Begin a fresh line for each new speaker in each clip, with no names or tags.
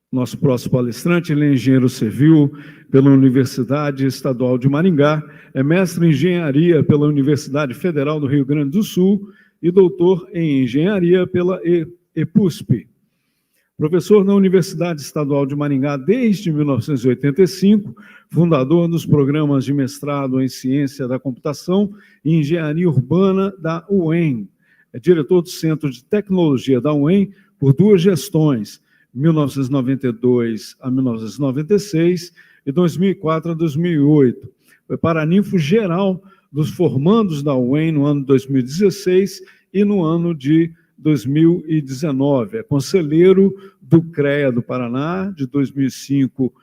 Nosso próximo palestrante, ele é engenheiro civil pela Universidade Estadual de Maringá, é mestre em engenharia pela Universidade Federal do Rio Grande do Sul e doutor em engenharia pela EPUSP. Professor na Universidade Estadual de Maringá desde 1985, fundador dos programas de mestrado em Ciência da Computação e Engenharia Urbana da UEM. É diretor do Centro de Tecnologia da UEM por 2 gestões, 1992 a 1996 e 2004 a 2008. Foi paraninfo geral dos formandos da UEM no ano de 2016 e no ano de 2019. É conselheiro do CREA do Paraná, de 2005,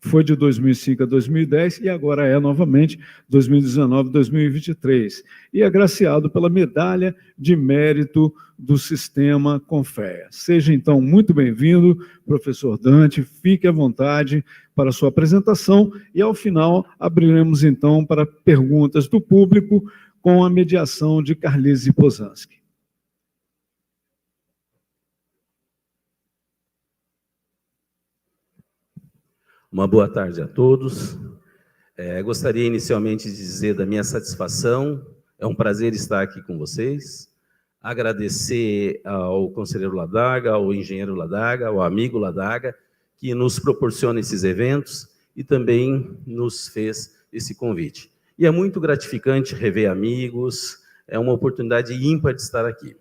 foi de 2005 a 2010 e agora é novamente 2019 a 2023. E é agraciado pela Medalha de Mérito do Sistema Confea. Seja, então, muito bem-vindo, professor Dante, fique à vontade para a sua apresentação e, ao final, abriremos, então, para perguntas do público com a mediação de Carlise Posanski.
Uma boa tarde a todos. Gostaria inicialmente de dizer da minha satisfação, é um prazer estar aqui com vocês, agradecer ao conselheiro Ladaga, ao engenheiro Ladaga, ao amigo Ladaga, que nos proporciona esses eventos e também nos fez esse convite. E é muito gratificante rever amigos, é uma oportunidade ímpar de estar aqui.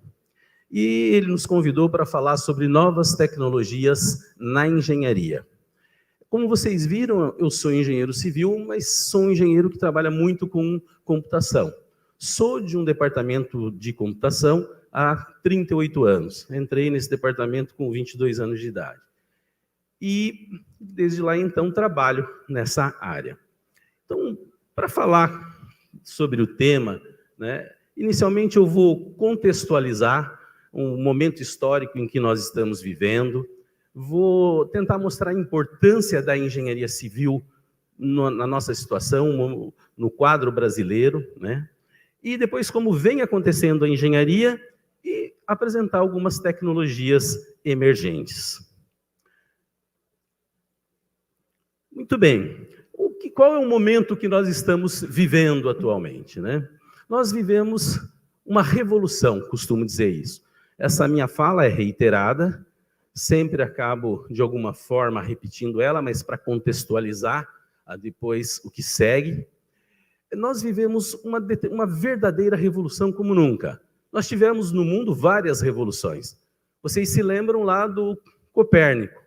E ele nos convidou para falar sobre novas tecnologias na engenharia. Como vocês viram, eu sou engenheiro civil, mas sou um engenheiro que trabalha muito com computação. Sou de um departamento de computação há 38 anos. Entrei nesse departamento com 22 anos de idade. E, desde lá, então, trabalho nessa área. Então, para falar sobre o tema, inicialmente eu vou contextualizar um momento histórico em que nós estamos vivendo, vou tentar mostrar a importância da engenharia civil na nossa situação, no quadro brasileiro, e depois como vem acontecendo a engenharia e apresentar algumas tecnologias emergentes. Muito bem. Qual é o momento que nós estamos vivendo atualmente? Nós vivemos uma revolução, costumo dizer isso. Essa minha fala é reiterada, sempre acabo, de alguma forma, repetindo ela, mas para contextualizar depois o que segue. Nós vivemos uma verdadeira revolução como nunca. Nós tivemos no mundo várias revoluções. Vocês se lembram lá do Copérnico,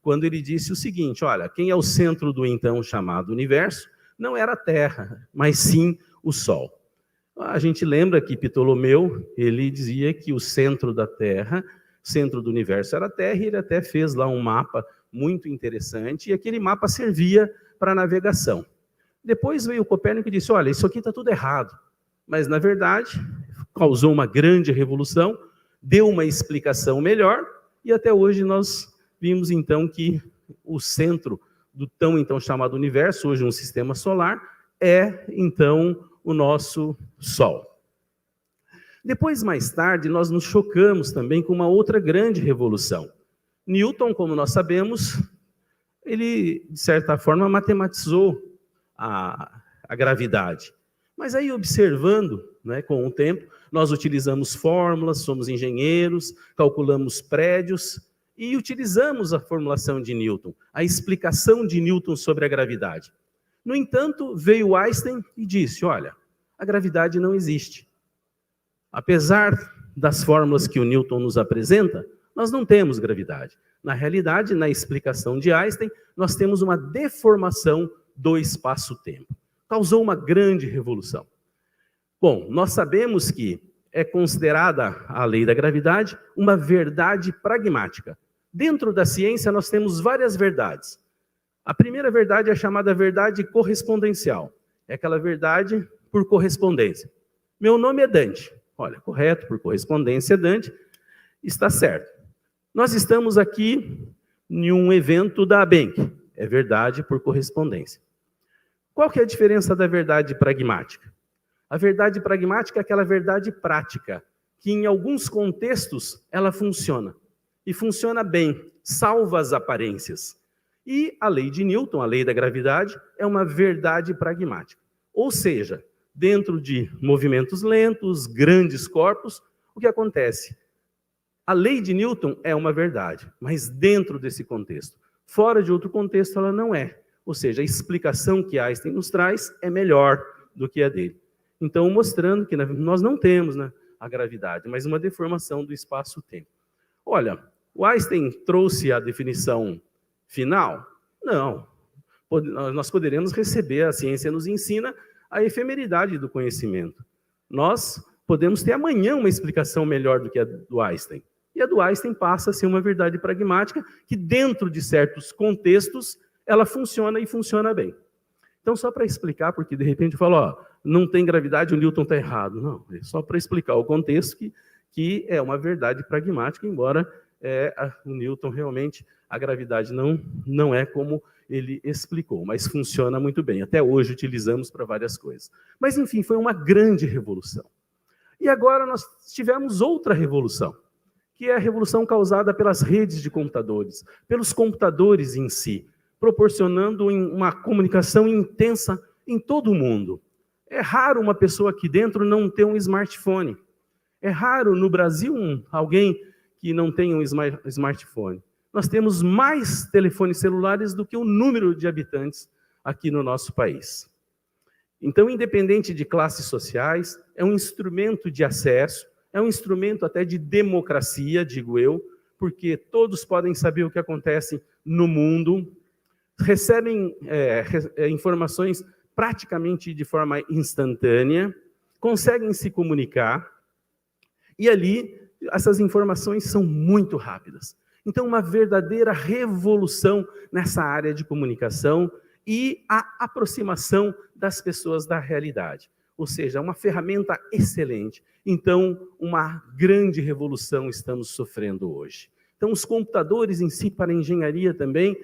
quando ele disse o seguinte, olha, quem é o centro do então chamado universo não era a Terra, mas sim o Sol. A gente lembra que Ptolomeu, ele dizia que o centro da Terra, centro do universo era a Terra, e ele até fez lá um mapa muito interessante, e aquele mapa servia para navegação. Depois veio o Copérnico e disse, olha, isso aqui está tudo errado. Mas, na verdade, causou uma grande revolução, deu uma explicação melhor, e até hoje nós vimos, então, que o centro do tão, então, chamado universo, hoje um sistema solar, é, então, o nosso Sol. Depois, mais tarde, nós nos chocamos também com uma outra grande revolução. Newton, como nós sabemos, ele, de certa forma, matematizou a gravidade. Mas aí, observando, com o tempo, nós utilizamos fórmulas, somos engenheiros, calculamos prédios, e utilizamos a formulação de Newton, a explicação de Newton sobre a gravidade. No entanto, veio Einstein e disse, olha, a gravidade não existe. Apesar das fórmulas que o Newton nos apresenta, nós não temos gravidade. Na realidade, na explicação de Einstein, nós temos uma deformação do espaço-tempo. Causou uma grande revolução. Bom, nós sabemos que é considerada a lei da gravidade uma verdade pragmática. Dentro da ciência, nós temos várias verdades. A primeira verdade é a chamada verdade correspondencial. É aquela verdade por correspondência. Meu nome é Dante. Olha, correto, por correspondência, Dante, está certo. Nós estamos aqui em um evento da ABENC. É verdade por correspondência. Qual que é a diferença da verdade pragmática? A verdade pragmática é aquela verdade prática, que em alguns contextos ela funciona. e funciona bem, salva as aparências. E a lei de Newton, a lei da gravidade, é uma verdade pragmática. Ou seja, dentro de movimentos lentos, grandes corpos, o que acontece? A lei de Newton é uma verdade, mas dentro desse contexto. Fora de outro contexto, ela não é. Ou seja, a explicação que Einstein nos traz é melhor do que a dele. Então, mostrando que nós não temos, né, a gravidade, mas uma deformação do espaço-tempo. Olha, o Einstein trouxe a definição final? Não. Nós poderemos receber, a ciência nos ensina a efemeridade do conhecimento. Nós podemos ter amanhã uma explicação melhor do que a do Einstein. E a do Einstein passa a ser uma verdade pragmática que, dentro de certos contextos, ela funciona e funciona bem. Então, só para explicar, porque de repente eu falo, ó, não tem gravidade, o Newton está errado. Não, é só para explicar o contexto que é uma verdade pragmática, embora o Newton realmente, a gravidade não é como ele explicou, mas funciona muito bem. Até hoje utilizamos para várias coisas. Mas, enfim, foi uma grande revolução. E agora nós tivemos outra revolução, que é a revolução causada pelas redes de computadores, pelos computadores em si, proporcionando uma comunicação intensa em todo o mundo. É raro uma pessoa aqui dentro não ter um smartphone. É raro no Brasil alguém que não tenha um smartphone. Nós temos mais telefones celulares do que o número de habitantes aqui no nosso país. Então, independente de classes sociais, é um instrumento de acesso, é um instrumento até de democracia, digo eu, porque todos podem saber o que acontece no mundo, recebem informações praticamente de forma instantânea, conseguem se comunicar, e ali essas informações são muito rápidas. Então, uma verdadeira revolução nessa área de comunicação e a aproximação das pessoas da realidade. Ou seja, uma ferramenta excelente. Então, uma grande revolução estamos sofrendo hoje. Então, os computadores em si, para a engenharia também,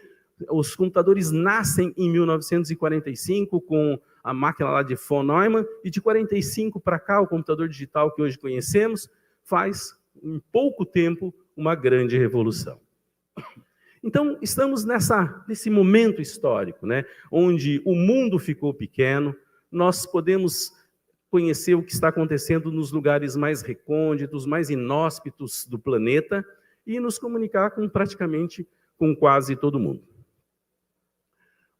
os computadores nascem em 1945 com a máquina lá de von Neumann, e de 45 para cá, o computador digital que hoje conhecemos, faz, em pouco tempo, uma grande revolução. Então, estamos nesse momento histórico, né, onde o mundo ficou pequeno, nós podemos conhecer o que está acontecendo nos lugares mais recônditos, mais inóspitos do planeta, e nos comunicar praticamente com quase todo mundo.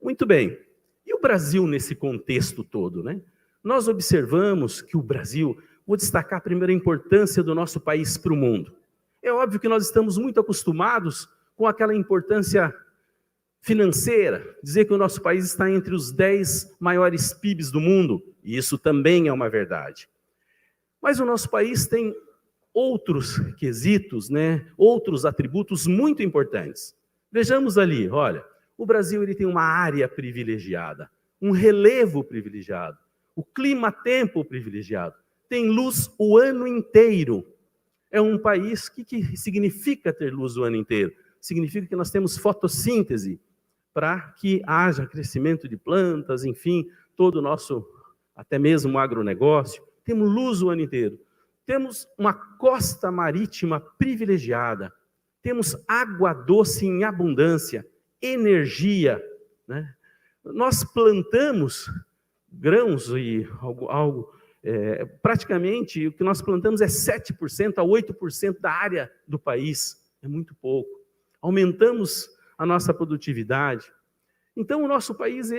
Muito bem. E o Brasil nesse contexto todo, né? Nós observamos que o Brasil, vou destacar primeiro a importância do nosso país para o mundo. É óbvio que nós estamos muito acostumados com aquela importância financeira, dizer que o nosso país está entre os 10 maiores PIBs do mundo, e isso também é uma verdade. Mas o nosso país tem outros quesitos, né? Outros atributos muito importantes. Vejamos ali, olha, o Brasil ele tem uma área privilegiada, um relevo privilegiado, o clima-tempo privilegiado, tem luz o ano inteiro. É um país que significa ter luz o ano inteiro? Significa que nós temos fotossíntese para que haja crescimento de plantas, enfim, todo o nosso, até mesmo agronegócio. Temos luz o ano inteiro. Temos uma costa marítima privilegiada. Temos água doce em abundância, energia, né? Nós plantamos grãos e praticamente o que nós plantamos é 7% a 8% da área do país. É muito pouco. Aumentamos a nossa produtividade. Então, o nosso país,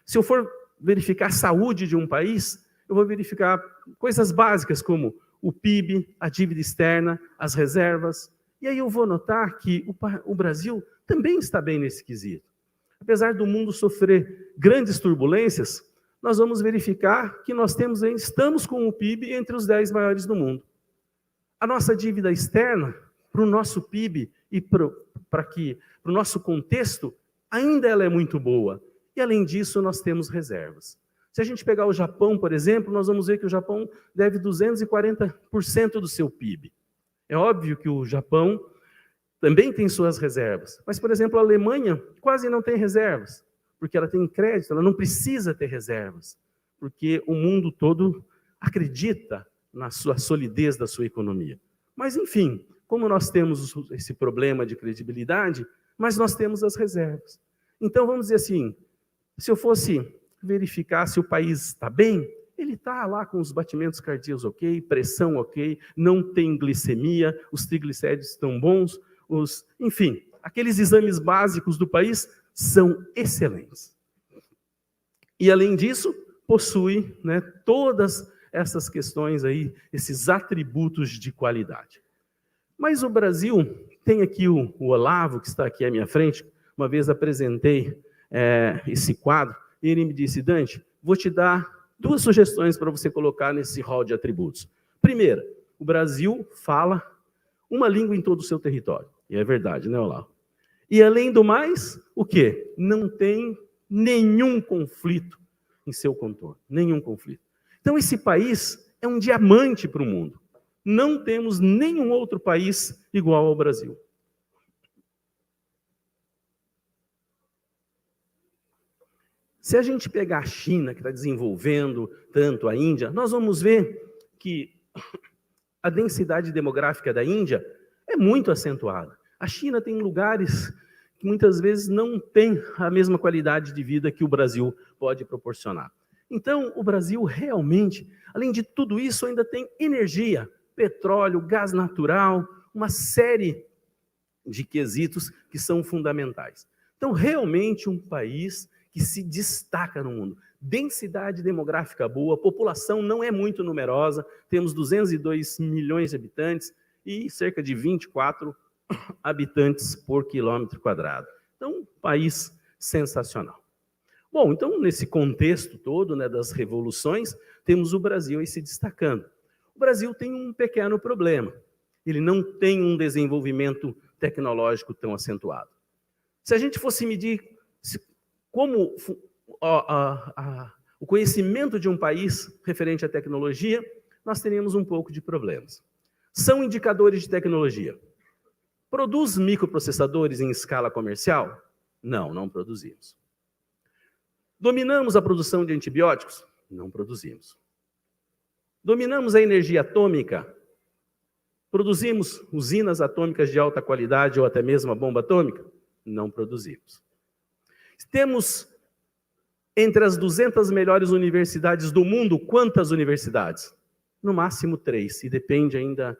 se eu for verificar a saúde de um país, eu vou verificar coisas básicas como o PIB, a dívida externa, as reservas. E aí eu vou notar que o Brasil também está bem nesse quesito. Apesar do mundo sofrer grandes turbulências, nós vamos verificar que estamos com o PIB entre os 10 maiores do mundo. A nossa dívida externa, para o nosso PIB e para o nosso contexto, ainda ela é muito boa. E, além disso, nós temos reservas. Se a gente pegar o Japão, por exemplo, nós vamos ver que o Japão deve 240% do seu PIB. É óbvio que o Japão também tem suas reservas. Mas, por exemplo, a Alemanha quase não tem reservas, porque ela tem crédito, ela não precisa ter reservas, porque o mundo todo acredita na sua solidez da sua economia. Mas, enfim, como nós temos esse problema de credibilidade, mas nós temos as reservas. Então, vamos dizer assim, se eu fosse verificar se o país está bem, ele está lá com os batimentos cardíacos ok, pressão ok, não tem glicemia, os triglicéridos estão bons, enfim, aqueles exames básicos do país são excelentes. E, além disso, possui, né, todas essas questões aí, esses atributos de qualidade. Mas o Brasil, tem aqui o Olavo, que está aqui à minha frente, uma vez apresentei esse quadro, e ele me disse, Dante, vou te dar 2 sugestões para você colocar nesse rol de atributos. Primeira, o Brasil fala uma língua em todo o seu território. E é verdade, né, Olavo? E, além do mais, o quê? Não tem nenhum conflito em seu contorno. Nenhum conflito. Então, esse país é um diamante para o mundo. Não temos nenhum outro país igual ao Brasil. Se a gente pegar a China, que está desenvolvendo tanto a Índia, nós vamos ver que a densidade demográfica da Índia é muito acentuada. A China tem lugares que muitas vezes não tem a mesma qualidade de vida que o Brasil pode proporcionar. Então, o Brasil realmente, além de tudo isso, ainda tem energia, petróleo, gás natural, uma série de quesitos que são fundamentais. Então, realmente um país que se destaca no mundo. Densidade demográfica boa, população não é muito numerosa, temos 202 milhões de habitantes e cerca de 24 habitantes por quilômetro quadrado. Então, um país sensacional. Bom, então, nesse contexto todo, né, das revoluções, temos o Brasil aí se destacando. O Brasil tem um pequeno problema. Ele não tem um desenvolvimento tecnológico tão acentuado. Se a gente fosse medir como o conhecimento de um país referente à tecnologia, nós teríamos um pouco de problemas. São indicadores de tecnologia. Produz microprocessadores em escala comercial? Não, não produzimos. Dominamos a produção de antibióticos? Não produzimos. Dominamos a energia atômica? Produzimos usinas atômicas de alta qualidade ou até mesmo a bomba atômica? Não produzimos. Temos entre as 200 melhores universidades do mundo, quantas universidades? No máximo 3, e depende ainda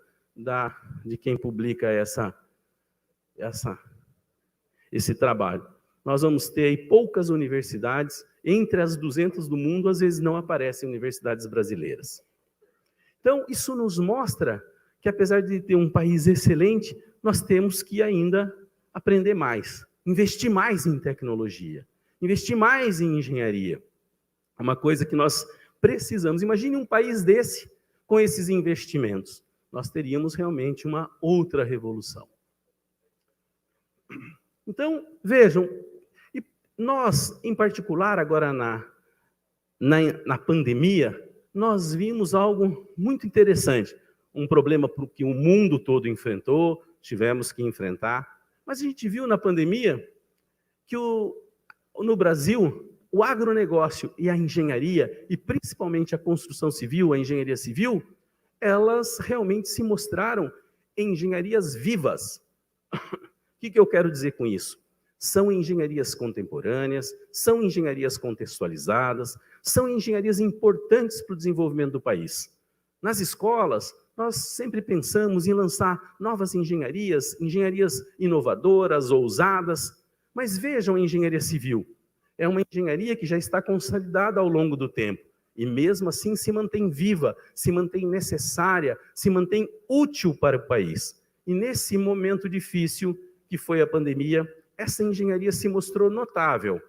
de quem publica esse trabalho. Nós vamos ter aí poucas universidades, entre as 200 do mundo, às vezes não aparecem universidades brasileiras. Então, isso nos mostra que, apesar de ter um país excelente, nós temos que ainda aprender mais, investir mais em tecnologia, investir mais em engenharia. É uma coisa que nós precisamos. Imagine um país desse, com esses investimentos. Nós teríamos realmente uma outra revolução. Então, vejam, e nós, em particular, agora na pandemia, nós vimos algo muito interessante. Um problema que o mundo todo enfrentou, tivemos que enfrentar, mas a gente viu na pandemia que no Brasil, o agronegócio e a engenharia, e principalmente a construção civil, a engenharia civil, elas realmente se mostraram engenharias vivas. O que eu quero dizer com isso? São engenharias contemporâneas, são engenharias contextualizadas, são engenharias importantes para o desenvolvimento do país. Nas escolas, nós sempre pensamos em lançar novas engenharias inovadoras, ousadas, mas vejam a engenharia civil. É uma engenharia que já está consolidada ao longo do tempo, e mesmo assim se mantém viva, se mantém necessária, se mantém útil para o país. E nesse momento difícil que foi a pandemia, essa engenharia se mostrou notável,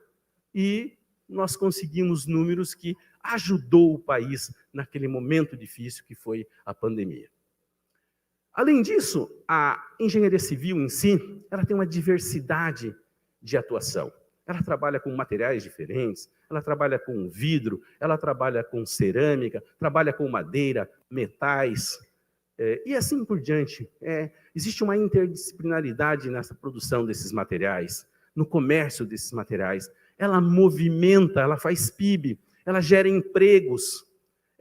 e nós conseguimos números que ajudou o país naquele momento difícil que foi a pandemia. Além disso, a engenharia civil em si, ela tem uma diversidade de atuação. Ela trabalha com materiais diferentes, ela trabalha com vidro, ela trabalha com cerâmica, trabalha com madeira, metais, e assim por diante. Existe uma interdisciplinaridade nessa produção desses materiais, no comércio desses materiais. Ela movimenta, ela faz PIB, ela gera empregos,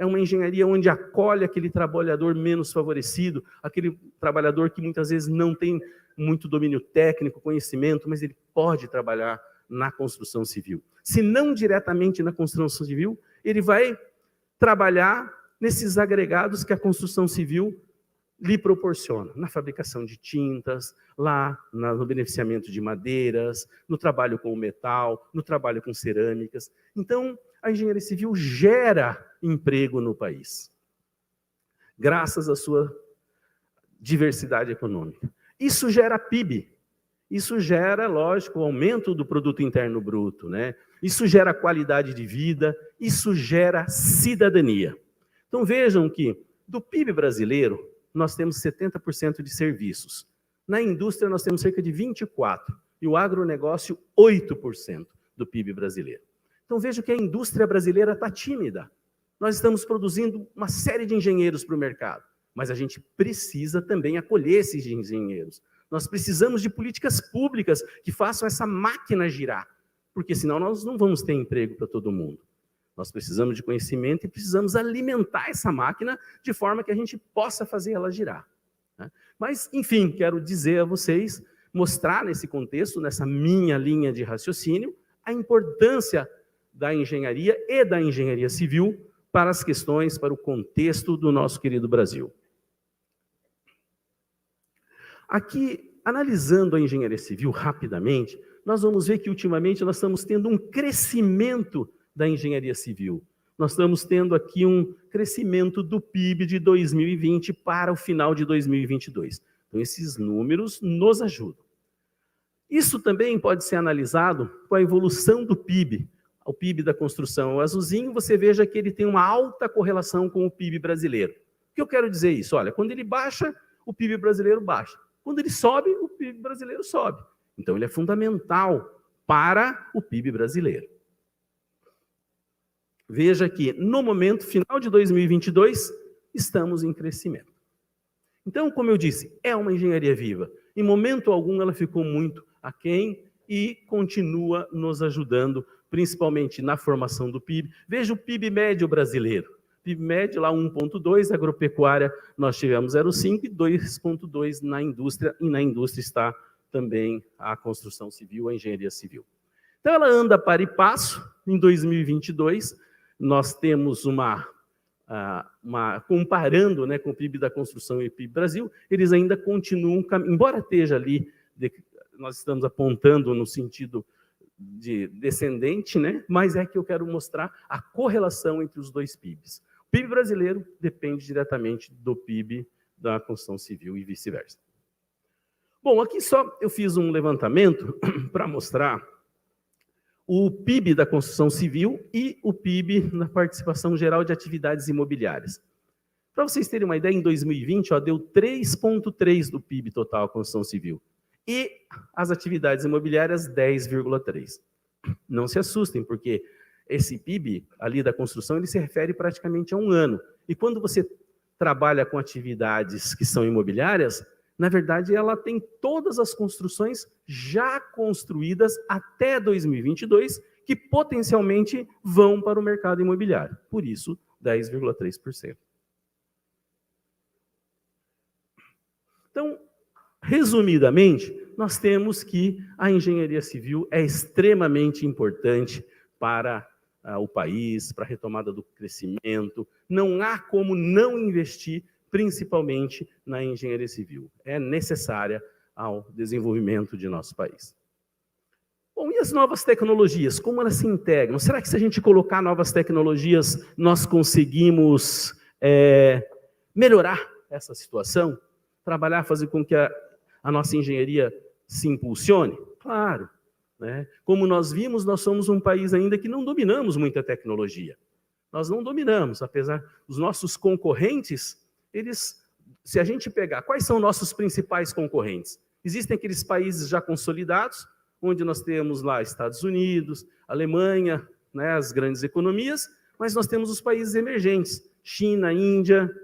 é uma engenharia onde acolhe aquele trabalhador menos favorecido, aquele trabalhador que muitas vezes não tem muito domínio técnico, conhecimento, mas ele pode trabalhar na construção civil. Se não diretamente na construção civil, ele vai trabalhar nesses agregados que a construção civil lhe proporciona, na fabricação de tintas, lá no beneficiamento de madeiras, no trabalho com o metal, no trabalho com cerâmicas. Então, a engenharia civil gera emprego no país, graças à sua diversidade econômica. Isso gera PIB, isso gera, lógico, o aumento do produto interno bruto, né? Isso gera qualidade de vida, isso gera cidadania. Então vejam que do PIB brasileiro, nós temos 70% de serviços. Na indústria, nós temos cerca de 24%, e o agronegócio, 8% do PIB brasileiro. Então veja que a indústria brasileira está tímida. Nós estamos produzindo uma série de engenheiros para o mercado, mas a gente precisa também acolher esses engenheiros. Nós precisamos de políticas públicas que façam essa máquina girar, porque senão nós não vamos ter emprego para todo mundo. Nós precisamos de conhecimento e precisamos alimentar essa máquina de forma que a gente possa fazer ela girar. Mas, enfim, quero dizer a vocês, mostrar nesse contexto, nessa minha linha de raciocínio, a importância da engenharia e da engenharia civil para as questões, para o contexto do nosso querido Brasil. Aqui, analisando a engenharia civil rapidamente, nós vamos ver que ultimamente nós estamos tendo um crescimento da engenharia civil. Nós estamos tendo aqui um crescimento do PIB de 2020 para o final de 2022. Então, esses números nos ajudam. Isso também pode ser analisado com a evolução do PIB. O PIB da construção, o azulzinho, você veja que ele tem uma alta correlação com o PIB brasileiro. O que eu quero dizer isso? Olha, quando ele baixa, o PIB brasileiro baixa. Quando ele sobe, o PIB brasileiro sobe. Então, ele é fundamental para o PIB brasileiro. Veja que, no momento final de 2022, estamos em crescimento. Então, como eu disse, é uma engenharia viva. Em momento algum, ela ficou muito aquém e continua nos ajudando, principalmente na formação do PIB. Veja o PIB médio brasileiro. PIB médio lá 1,2, agropecuária nós tivemos 0,5 e 2,2 na indústria, e na indústria está também a construção civil, a engenharia civil. Então, ela anda para e passo. Em 2022, nós temos comparando, né, com o PIB da construção e o PIB Brasil, eles ainda continuam, embora esteja ali, nós estamos apontando no sentido de descendente, né, mas é que eu quero mostrar a correlação entre os dois PIBs. O PIB brasileiro depende diretamente do PIB da construção civil e vice-versa. Bom, aqui só eu fiz um levantamento para mostrar o PIB da construção civil e o PIB na participação geral de atividades imobiliárias. Para vocês terem uma ideia, em 2020, deu 3,3% do PIB total a construção civil. E as atividades imobiliárias, 10,3%. Não se assustem, porque esse PIB ali da construção, ele se refere praticamente a um ano. E quando você trabalha com atividades que são imobiliárias, na verdade, ela tem todas as construções já construídas até 2022, que potencialmente vão para o mercado imobiliário. Por isso, 10,3%. Então, resumidamente, nós temos que a engenharia civil é extremamente importante para o país, para a retomada do crescimento. Não há como não investir principalmente na engenharia civil. É necessária ao desenvolvimento de nosso país. Bom, e as novas tecnologias, como elas se integram? Será que se a gente colocar novas tecnologias, nós conseguimos melhorar essa situação? Trabalhar, fazer com que a nossa engenharia se impulsione? Claro. Né? Como nós vimos, nós somos um país ainda que não dominamos muita tecnologia. Nós não dominamos, apesar dos nossos concorrentes. Se a gente pegar, quais são nossos principais concorrentes? Existem aqueles países já consolidados, onde nós temos lá Estados Unidos, Alemanha, né, as grandes economias, mas nós temos os países emergentes, China, Índia,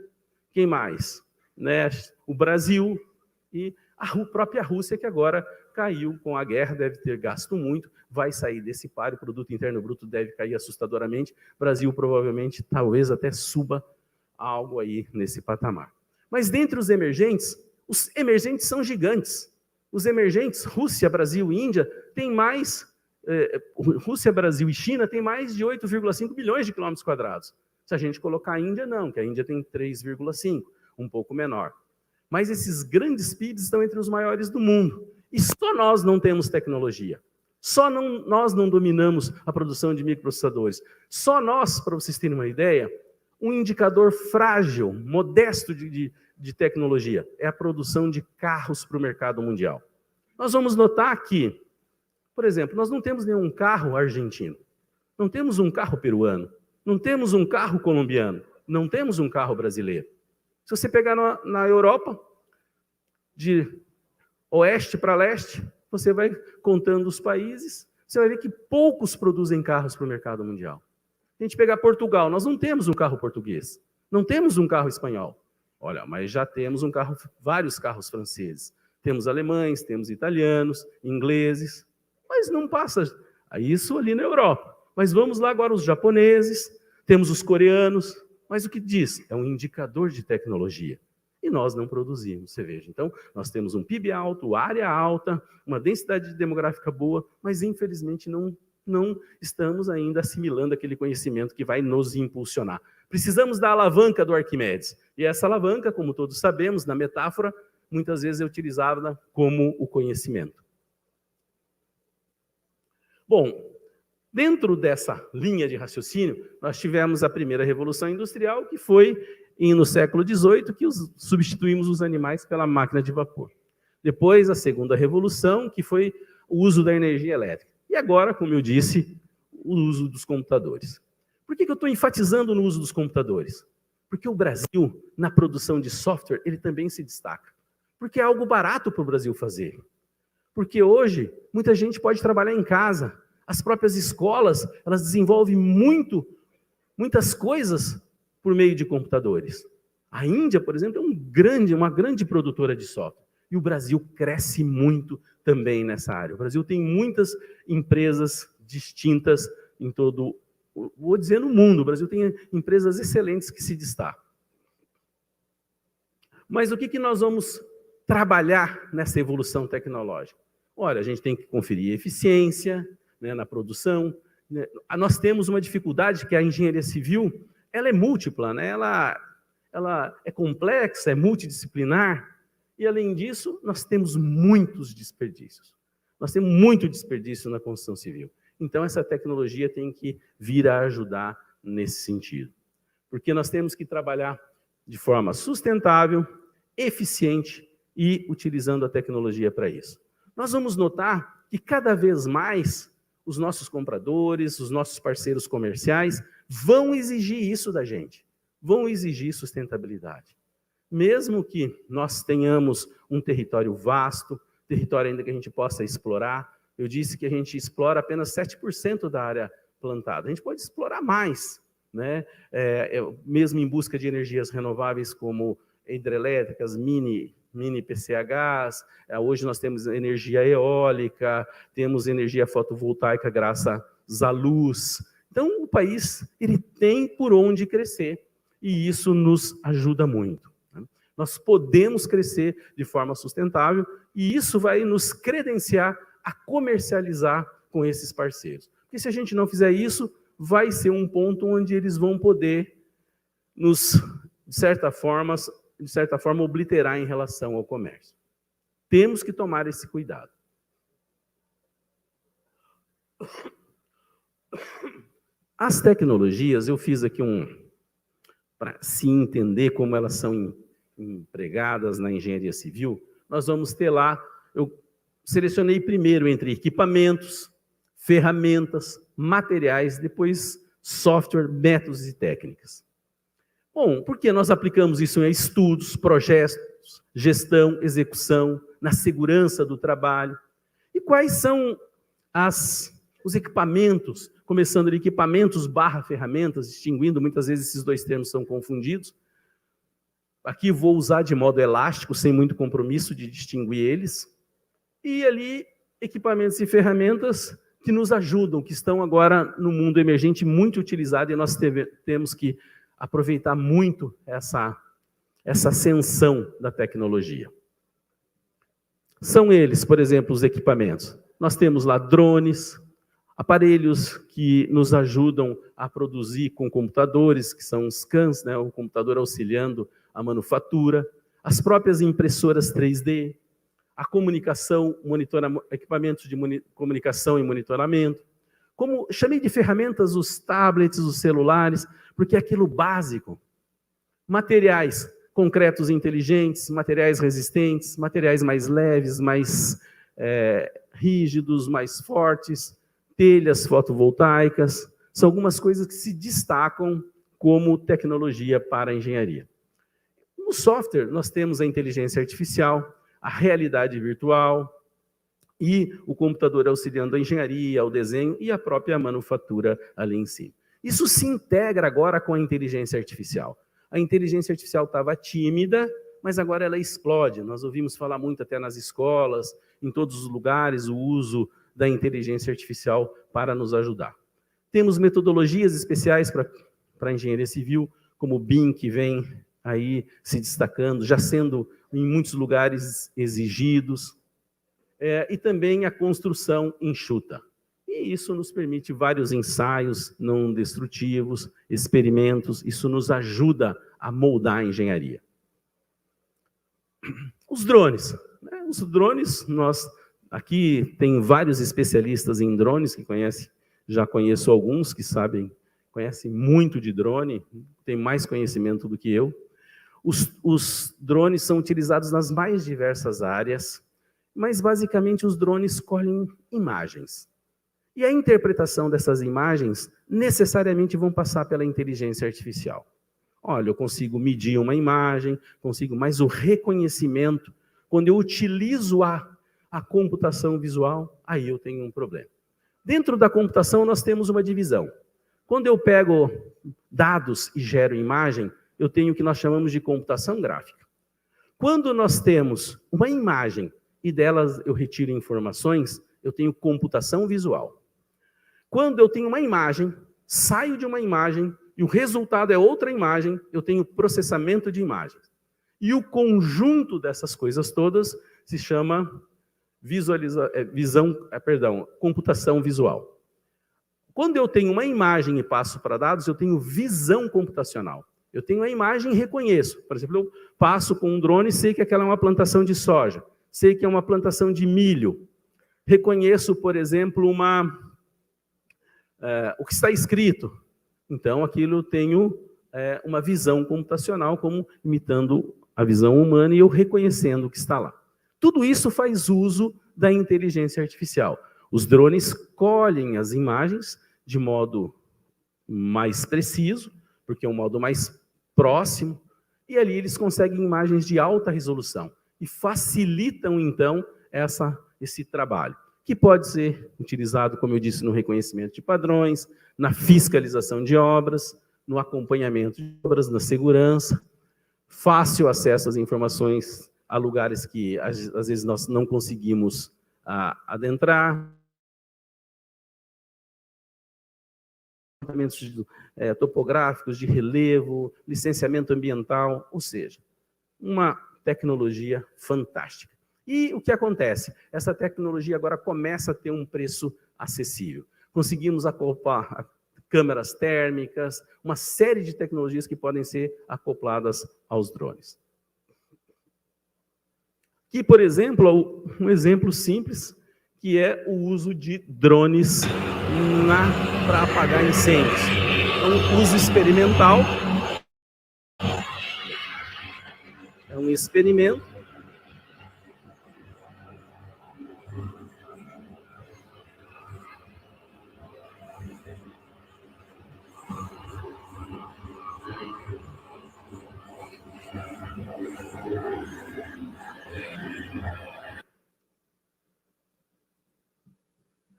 quem mais? Né, o Brasil, e A própria Rússia, que agora caiu com a guerra, deve ter gasto muito, vai sair desse páreo, o produto interno bruto deve cair assustadoramente, o Brasil provavelmente, talvez até suba algo aí nesse patamar. Mas dentre os emergentes são gigantes. Os emergentes, Rússia, Brasil e Índia, têm mais, Rússia, Brasil e China têm mais de 8,5 bilhões de quilômetros quadrados. Se a gente colocar a Índia, não, que a Índia tem 3,5, um pouco menor. Mas esses grandes PIBs estão entre os maiores do mundo. E só nós não temos tecnologia. Nós não dominamos a produção de microprocessadores. Só nós, para vocês terem uma ideia, um indicador frágil, modesto de tecnologia, é a produção de carros para o mercado mundial. Nós vamos notar que, por exemplo, nós não temos nenhum carro argentino, não temos um carro peruano, não temos um carro colombiano, não temos um carro brasileiro. Se você pegar na Europa, de oeste para leste, você vai contando os países, você vai ver que poucos produzem carros para o mercado mundial. Se a gente pegar Portugal, nós não temos um carro português, não temos um carro espanhol. Olha, mas já temos vários carros franceses. Temos alemães, temos italianos, ingleses, mas não passa isso ali na Europa. Mas vamos lá agora os japoneses, temos os coreanos, mas o que diz? É um indicador de tecnologia. E nós não produzimos, você veja. Então, nós temos um PIB alto, área alta, uma densidade demográfica boa, mas infelizmente não estamos ainda assimilando aquele conhecimento que vai nos impulsionar. Precisamos da alavanca do Arquimedes. E essa alavanca, como todos sabemos, na metáfora, muitas vezes é utilizada como o conhecimento. Bom, dentro dessa linha de raciocínio, nós tivemos a primeira revolução industrial, que foi no século XVIII, que substituímos os animais pela máquina de vapor. Depois, a segunda revolução, que foi o uso da energia elétrica. E agora, como eu disse, o uso dos computadores. Por que eu estou enfatizando no uso dos computadores? Porque o Brasil, na produção de software, ele também se destaca. Porque é algo barato para o Brasil fazer. Porque hoje, muita gente pode trabalhar em casa. As próprias escolas, elas desenvolvem muitas coisas por meio de computadores. A Índia, por exemplo, é uma grande produtora de software. E o Brasil cresce muito também nessa área. O Brasil tem muitas empresas distintas em todo, vou dizer no mundo, o Brasil tem empresas excelentes que se destacam. Mas o que nós vamos trabalhar nessa evolução tecnológica? Olha, a gente tem que conferir eficiência, né, na produção. Nós temos uma dificuldade que a engenharia civil, ela é múltipla, né? Ela é complexa, é multidisciplinar, e além disso, nós temos muitos desperdícios. Nós temos muito desperdício na construção civil. Então, essa tecnologia tem que vir a ajudar nesse sentido. Porque nós temos que trabalhar de forma sustentável, eficiente e utilizando a tecnologia para isso. Nós vamos notar que cada vez mais os nossos compradores, os nossos parceiros comerciais vão exigir isso da gente, vão exigir sustentabilidade. Mesmo que nós tenhamos um território vasto, território ainda que a gente possa explorar, eu disse que a gente explora apenas 7% da área plantada, a gente pode explorar mais, né? Mesmo em busca de energias renováveis como hidrelétricas, mini PCHs, hoje nós temos energia eólica, temos energia fotovoltaica graças à luz. Então, o país ele tem por onde crescer, e isso nos ajuda muito. Né? Nós podemos crescer de forma sustentável, e isso vai nos credenciar a comercializar com esses parceiros. Porque se a gente não fizer isso, vai ser um ponto onde eles vão poder nos, de certa forma, obliterar em relação ao comércio. Temos que tomar esse cuidado. As tecnologias, eu fiz aqui para se entender como elas são empregadas na engenharia civil, nós vamos ter lá, eu selecionei primeiro entre equipamentos, ferramentas, materiais, depois software, métodos e técnicas. Bom, porque nós aplicamos isso em estudos, projetos, gestão, execução, na segurança do trabalho. E quais são os equipamentos, começando de equipamentos / ferramentas, distinguindo, muitas vezes esses dois termos são confundidos. Aqui vou usar de modo elástico, sem muito compromisso de distinguir eles. E ali, equipamentos e ferramentas que nos ajudam, que estão agora no mundo emergente muito utilizado, e nós temos que aproveitar muito essa ascensão da tecnologia. São eles, por exemplo, os equipamentos. Nós temos lá drones, aparelhos que nos ajudam a produzir com computadores, que são os CANs, né, o computador auxiliando a manufatura, as próprias impressoras 3D, a comunicação, equipamentos de comunicação e monitoramento. Como chamei de ferramentas os tablets, os celulares, porque é aquilo básico. Materiais concretos e inteligentes, materiais resistentes, materiais mais leves, mais rígidos, mais fortes, telhas fotovoltaicas, são algumas coisas que se destacam como tecnologia para a engenharia. No software, nós temos a inteligência artificial, a realidade virtual e o computador auxiliando a engenharia, o desenho e a própria manufatura ali em cima. Isso se integra agora com a inteligência artificial. A inteligência artificial estava tímida, mas agora ela explode. Nós ouvimos falar muito até nas escolas, em todos os lugares, o uso da inteligência artificial para nos ajudar. Temos metodologias especiais para a engenharia civil, como o BIM, que vem aí se destacando, já sendo em muitos lugares exigidos, e também a construção enxuta. E isso nos permite vários ensaios não destrutivos, experimentos, isso nos ajuda a moldar a engenharia. Os drones. Os drones, nós aqui tem vários especialistas em drones que conhecem, já conheço alguns que conhecem muito de drone, têm mais conhecimento do que eu. Os drones são utilizados nas mais diversas áreas, mas basicamente os drones colhem imagens. E a interpretação dessas imagens necessariamente vão passar pela inteligência artificial. Olha, eu consigo medir uma imagem, mas o reconhecimento, quando eu utilizo a computação visual, aí eu tenho um problema. Dentro da computação nós temos uma divisão. Quando eu pego dados e gero imagem, eu tenho o que nós chamamos de computação gráfica. Quando nós temos uma imagem e delas eu retiro informações, eu tenho computação visual. Quando eu tenho uma imagem, saio de uma imagem e o resultado é outra imagem, eu tenho processamento de imagens. E o conjunto dessas coisas todas se chama computação visual. Quando eu tenho uma imagem e passo para dados, eu tenho visão computacional. Eu tenho a imagem e reconheço. Por exemplo, eu passo com um drone e sei que aquela é uma plantação de soja, sei que é uma plantação de milho. Reconheço, por exemplo, o que está escrito. Então, aquilo eu tenho uma visão computacional, como imitando a visão humana e eu reconhecendo o que está lá. Tudo isso faz uso da inteligência artificial. Os drones colhem as imagens de modo mais preciso, porque é um modo mais próximo, e ali eles conseguem imagens de alta resolução e facilitam, então, esse trabalho, que pode ser utilizado, como eu disse, no reconhecimento de padrões, na fiscalização de obras, no acompanhamento de obras, na segurança, fácil acesso às informações a lugares que, às vezes, nós não conseguimos adentrar, topográficos, de relevo, licenciamento ambiental, ou seja, uma tecnologia fantástica. E o que acontece? Essa tecnologia agora começa a ter um preço acessível. Conseguimos acoplar câmeras térmicas, uma série de tecnologias que podem ser acopladas aos drones. Aqui, por exemplo, um exemplo simples, que é o uso de drones para apagar incêndios. Então, uso experimental. É um experimento.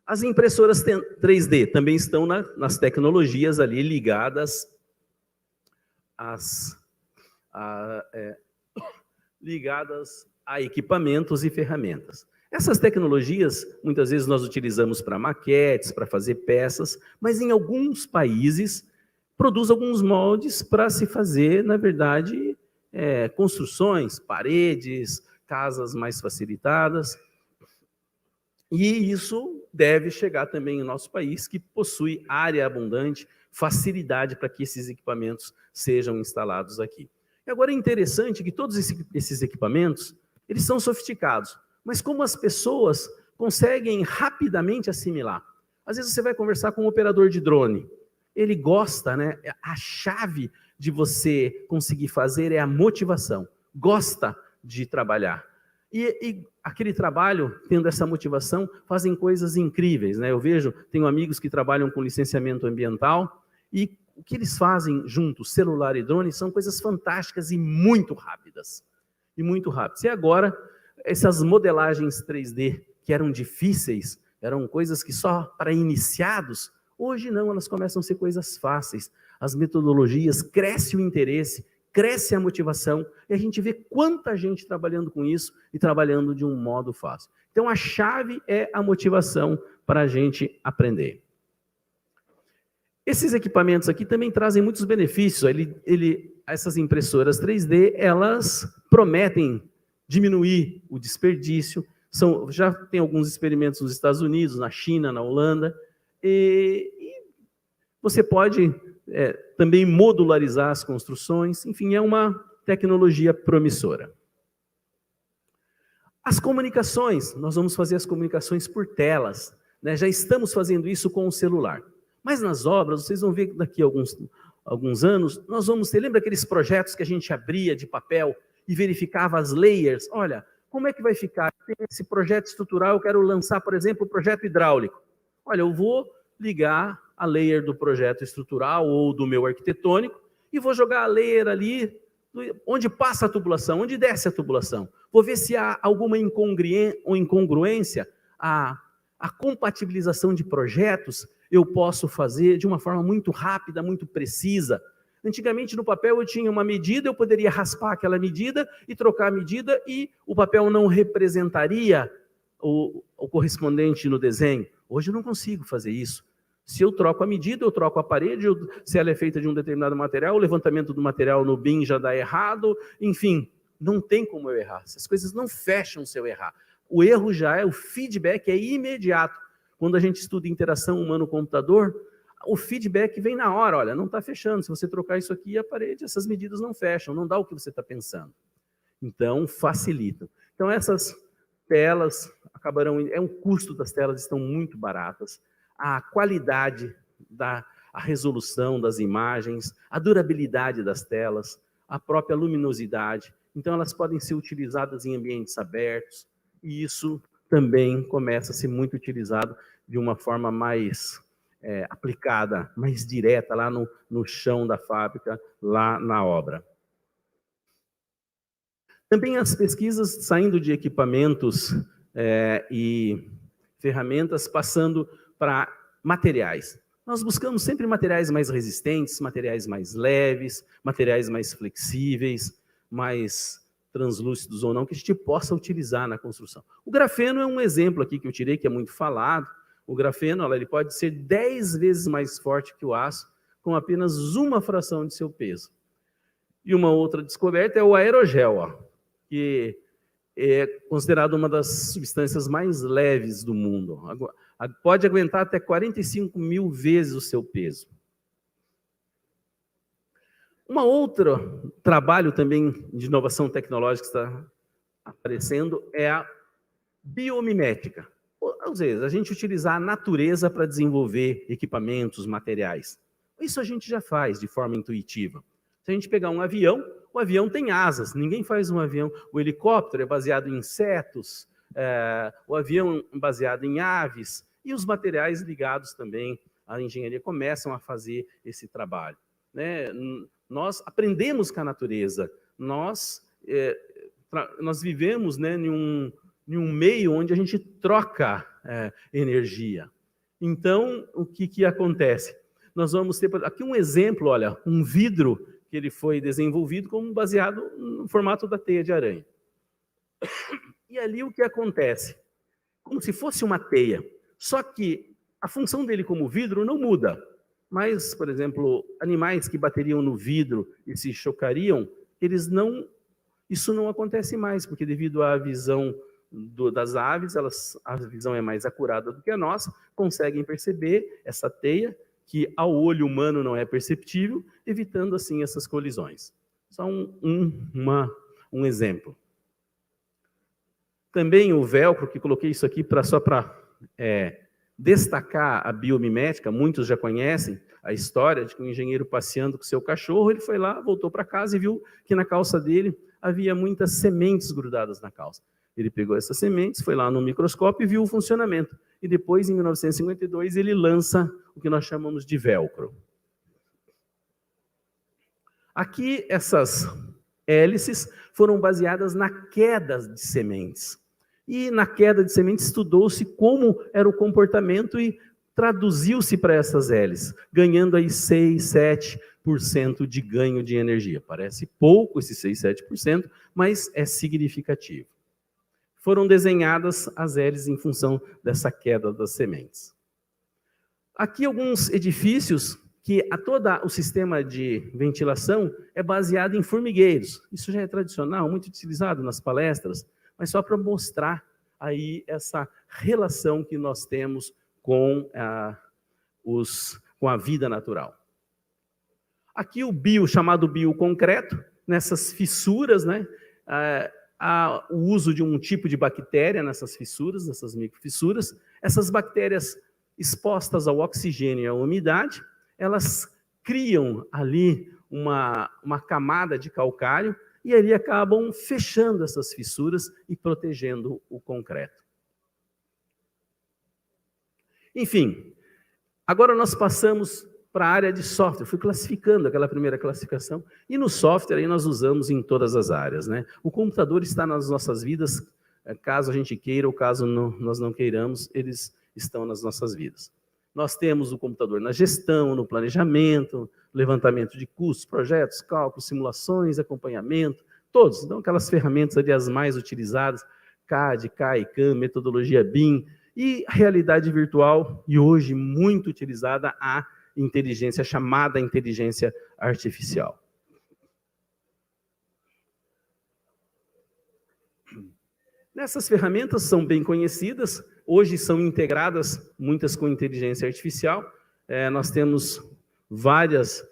As impressoras 3D também estão nas tecnologias ali ligadas ligadas a equipamentos e ferramentas. Essas tecnologias, muitas vezes nós utilizamos para maquetes, para fazer peças, mas em alguns países produz alguns moldes para se fazer, na verdade, construções, paredes, casas mais facilitadas. E isso deve chegar também no nosso país, que possui área abundante, facilidade para que esses equipamentos sejam instalados aqui. E agora é interessante que todos esses equipamentos, eles são sofisticados, mas como as pessoas conseguem rapidamente assimilar. Às vezes você vai conversar com um operador de drone, ele gosta, né? A chave de você conseguir fazer é a motivação, gosta de trabalhar. E aquele trabalho, tendo essa motivação, fazem coisas incríveis, né? Eu vejo, tenho amigos que trabalham com licenciamento ambiental e o que eles fazem juntos, celular e drone, são coisas fantásticas e muito rápidas. E agora, essas modelagens 3D que eram difíceis, eram coisas que só para iniciados, hoje não, elas começam a ser coisas fáceis. As metodologias, cresce o interesse, cresce a motivação, e a gente vê quanta gente trabalhando com isso e trabalhando de um modo fácil. Então, a chave é a motivação para a gente aprender. Esses equipamentos aqui também trazem muitos benefícios. Essas impressoras 3D, elas prometem diminuir o desperdício. Já tem alguns experimentos nos Estados Unidos, na China, na Holanda, e você pode também modularizar as construções. Enfim, é uma tecnologia promissora. As comunicações, nós vamos fazer as comunicações por telas, né? Já estamos fazendo isso com o celular. Mas nas obras, vocês vão ver que daqui a alguns anos, nós vamos ter, lembra aqueles projetos que a gente abria de papel e verificava as layers? Olha, como é que vai ficar? Esse projeto estrutural, eu quero lançar, por exemplo, o projeto hidráulico. Olha, eu vou ligar a layer do projeto estrutural ou do meu arquitetônico e vou jogar a layer ali onde passa a tubulação, onde desce a tubulação. Vou ver se há alguma incongruência, a compatibilização de projetos eu posso fazer de uma forma muito rápida, muito precisa. Antigamente, no papel, eu tinha uma medida, eu poderia raspar aquela medida e trocar a medida e o papel não representaria o correspondente no desenho. Hoje eu não consigo fazer isso. Se eu troco a medida, eu troco a parede, se ela é feita de um determinado material, o levantamento do material no BIM já dá errado, enfim, não tem como eu errar. Essas coisas não fecham se eu errar. O erro o feedback é imediato. Quando a gente estuda interação humano-computador, o feedback vem na hora, olha, não está fechando, se você trocar isso aqui, a parede, essas medidas não fecham, não dá o que você está pensando. Então, facilitam. Então, essas telas o custo das telas estão muito baratas, a qualidade, a resolução das imagens, a durabilidade das telas, a própria luminosidade, então elas podem ser utilizadas em ambientes abertos, e isso também começa a ser muito utilizado de uma forma mais aplicada, mais direta, lá no chão da fábrica, lá na obra. Também as pesquisas saindo de equipamentos e ferramentas, passando para materiais. Nós buscamos sempre materiais mais resistentes, materiais mais leves, materiais mais flexíveis, mais translúcidos ou não, que a gente possa utilizar na construção. O grafeno é um exemplo aqui que eu tirei, que é muito falado. O grafeno, ele pode ser 10 vezes mais forte que o aço, com apenas uma fração de seu peso. E uma outra descoberta é o aerogel, que é considerado uma das substâncias mais leves do mundo. Pode aguentar até 45 mil vezes o seu peso. Um outro trabalho também de inovação tecnológica que está aparecendo é a biomimética. Ou seja, a gente utilizar a natureza para desenvolver equipamentos, materiais. Isso a gente já faz de forma intuitiva. Se a gente pegar um avião, o avião tem asas, ninguém faz um avião. O helicóptero é baseado em insetos, o avião é baseado em aves, e os materiais ligados também à engenharia começam a fazer esse trabalho. Né? Nós aprendemos com a natureza, nós vivemos, né, em um meio onde a gente troca energia. Então, o que acontece? Nós vamos ter aqui um exemplo, olha, um vidro que ele foi desenvolvido como baseado no formato da teia de aranha. E ali o que acontece? Como se fosse uma teia, só que a função dele como vidro não muda. Mas, por exemplo, animais que bateriam no vidro e se chocariam, isso não acontece mais, porque devido à visão das aves, a visão é mais acurada do que a nossa, conseguem perceber essa teia, que ao olho humano não é perceptível, evitando assim essas colisões. Só um exemplo. Também o velcro, que coloquei isso aqui só para destacar a biomimética, muitos já conhecem a história de que um engenheiro passeando com seu cachorro, ele foi lá, voltou para casa e viu que na calça dele havia muitas sementes grudadas na calça. Ele pegou essas sementes, foi lá no microscópio e viu o funcionamento. E depois, em 1952, ele lança o que nós chamamos de velcro. Aqui, essas hélices foram baseadas na queda de sementes. E na queda de sementes estudou-se como era o comportamento e traduziu-se para essas hélices, ganhando aí 6, 7% de ganho de energia. Parece pouco esse 6, 7%, mas é significativo. Foram desenhadas as hélices em função dessa queda das sementes. Aqui alguns edifícios que todo o sistema de ventilação é baseado em formigueiros. Isso já é tradicional, muito utilizado nas palestras, mas só para mostrar aí essa relação que nós temos com a vida natural. Aqui o chamado bioconcreto, nessas fissuras, né, o uso de um tipo de bactéria nessas fissuras, nessas microfissuras. Essas bactérias expostas ao oxigênio e à umidade, elas criam ali uma camada de calcário e ali acabam fechando essas fissuras e protegendo o concreto. Enfim, agora nós passamos para a área de software. Fui classificando aquela primeira classificação. E no software aí nós usamos em todas as áreas, né? O computador está nas nossas vidas, caso a gente queira ou caso nós não queiramos, eles estão nas nossas vidas. Nós temos o computador na gestão, no planejamento, levantamento de custos, projetos, cálculos, simulações, acompanhamento, todos. Então, aquelas ferramentas ali as mais utilizadas, CAD, CAI, CAM, metodologia BIM, e realidade virtual, e hoje muito utilizada a inteligência, chamada inteligência artificial. Nessas ferramentas são bem conhecidas, hoje são integradas, muitas com inteligência artificial. Nós temos várias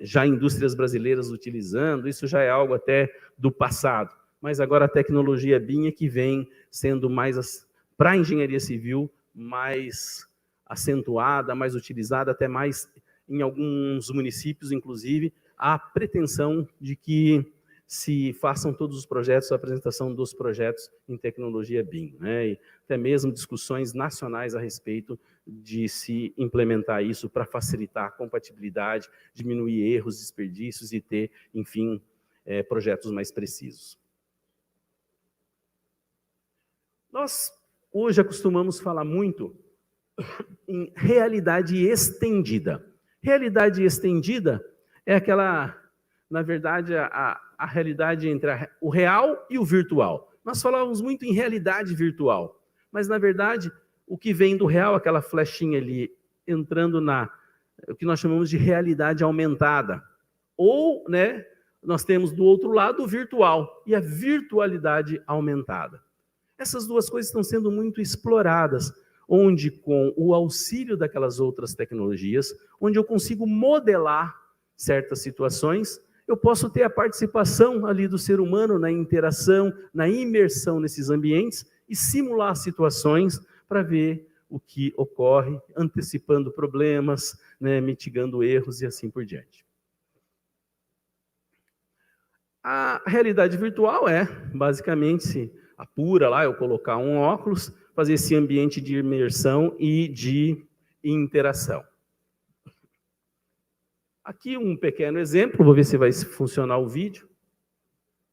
já indústrias brasileiras utilizando, isso já é algo até do passado. Mas agora a tecnologia BIM é que vem sendo mais, para a engenharia civil, mais acentuada, mais utilizada, até mais em alguns municípios, inclusive, a pretensão de que se façam todos os projetos, a apresentação dos projetos em tecnologia BIM, né? E até mesmo discussões nacionais a respeito de se implementar isso para facilitar a compatibilidade, diminuir erros, desperdícios e ter, enfim, projetos mais precisos. Nós hoje acostumamos falar muito em realidade estendida. Realidade estendida é aquela, na verdade, a realidade entre o real e o virtual. Nós falávamos muito em realidade virtual, mas, na verdade, o que vem do real, aquela flechinha ali, entrando o que nós chamamos de realidade aumentada. Ou, né, nós temos do outro lado o virtual e a virtualidade aumentada. Essas duas coisas estão sendo muito exploradas, onde com o auxílio daquelas outras tecnologias, onde eu consigo modelar certas situações, eu posso ter a participação ali do ser humano na interação, na imersão nesses ambientes e simular situações para ver o que ocorre, antecipando problemas, né, mitigando erros e assim por diante. A realidade virtual é, basicamente, apura lá, eu colocar um óculos, fazer esse ambiente de imersão e de interação. Aqui um pequeno exemplo, vou ver se vai funcionar o vídeo,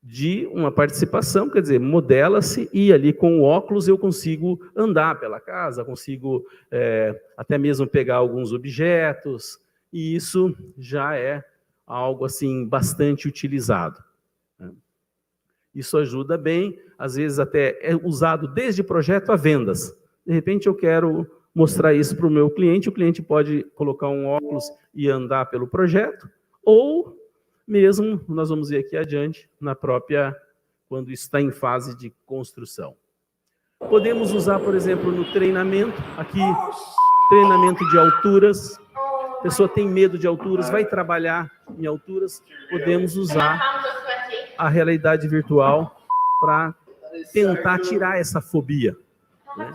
de uma participação, quer dizer, modela-se e ali com o óculos eu consigo andar pela casa, consigo até mesmo pegar alguns objetos, e isso já é algo assim bastante utilizado. Isso ajuda bem, às vezes até é usado desde projeto a vendas. De repente eu quero mostrar isso para o meu cliente, o cliente pode colocar um óculos e andar pelo projeto, ou mesmo, nós vamos ver aqui adiante, na própria, quando está em fase de construção. Podemos usar, por exemplo, no treinamento, aqui, treinamento de alturas. A pessoa tem medo de alturas, vai trabalhar em alturas, podemos usar a realidade virtual para tentar tirar essa fobia. Né?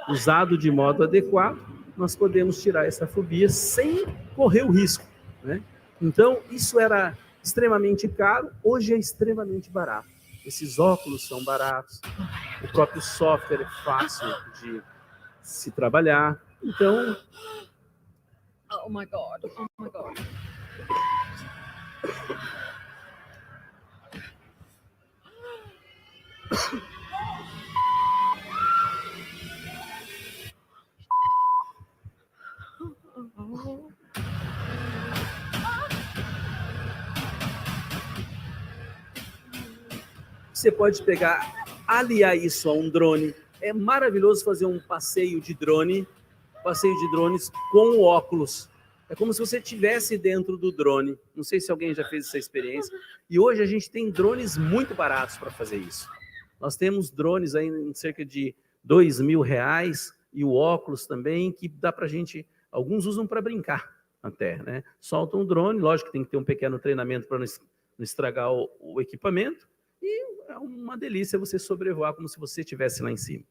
Usado de modo adequado, nós podemos tirar essa fobia sem correr o risco. Né? Então, isso era extremamente caro, hoje é extremamente barato. Esses óculos são baratos, o próprio software é fácil de se trabalhar. Então...
Oh my God, oh my God.
Você pode aliar isso a um drone. É maravilhoso fazer um passeio de drones com o óculos. É como se você estivesse dentro do drone. Não sei se alguém já fez essa experiência. E hoje a gente tem drones muito baratos para fazer isso. Nós temos drones aí em cerca de R$2.000 e o óculos também, que dá para a gente... Alguns usam para brincar até, né? Soltam um drone, lógico que tem que ter um pequeno treinamento para não estragar o equipamento. E é uma delícia você sobrevoar como se você estivesse lá em cima.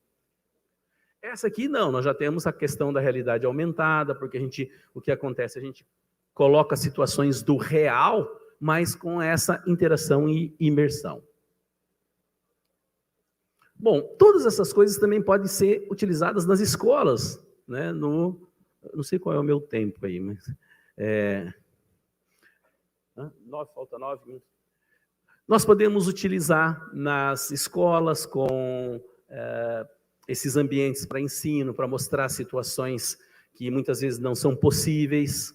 Essa aqui não, nós já temos a questão da realidade aumentada, porque o que acontece? A gente coloca situações do real, mas com essa interação e imersão. Bom, todas essas coisas também podem ser utilizadas nas escolas, né? Não sei qual é o meu tempo aí, mas... falta 9 minutos. Nós podemos utilizar nas escolas com esses ambientes para ensino, para mostrar situações que muitas vezes não são possíveis.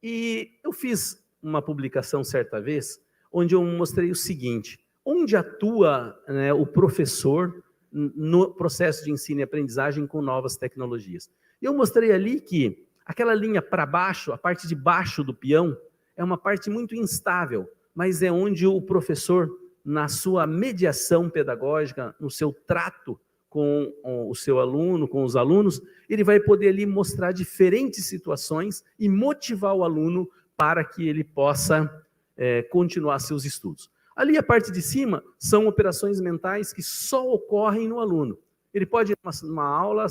E eu fiz uma publicação certa vez, onde eu mostrei o seguinte: onde atua, né, o professor no processo de ensino e aprendizagem com novas tecnologias. Eu mostrei ali que aquela linha para baixo, a parte de baixo do peão, é uma parte muito instável, mas é onde o professor, na sua mediação pedagógica, no seu trato com o seu aluno, com os alunos, ele vai poder ali mostrar diferentes situações e motivar o aluno para que ele possa continuar seus estudos. Ali a parte de cima são operações mentais que só ocorrem no aluno. Ele pode ir numa aula,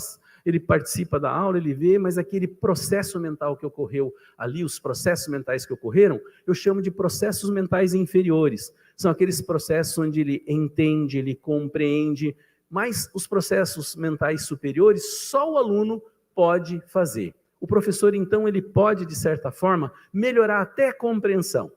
ele participa da aula, ele vê, mas aquele processo mental que ocorreu ali, os processos mentais que ocorreram, eu chamo de processos mentais inferiores. São aqueles processos onde ele entende, ele compreende, mas os processos mentais superiores só o aluno pode fazer. O professor, então, ele pode, de certa forma, melhorar até a compreensão.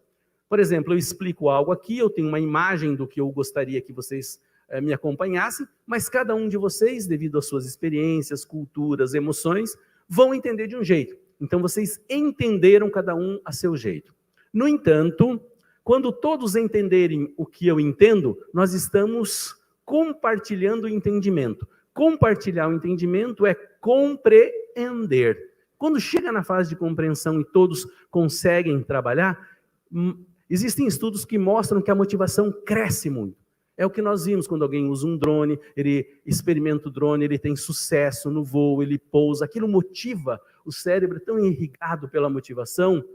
Por exemplo, eu explico algo aqui, eu tenho uma imagem do que eu gostaria que vocês me acompanhassem, mas cada um de vocês, devido às suas experiências, culturas, emoções, vão entender de um jeito. Então, vocês entenderam cada um a seu jeito. No entanto, quando todos entenderem o que eu entendo, nós estamos compartilhando o entendimento. Compartilhar o entendimento é compreender. Quando chega na fase de compreensão e todos conseguem trabalhar, existem estudos que mostram que a motivação cresce muito. É o que nós vimos quando alguém usa um drone, ele experimenta o drone, ele tem sucesso no voo, ele pousa, aquilo motiva o cérebro, tão irrigado pela motivação,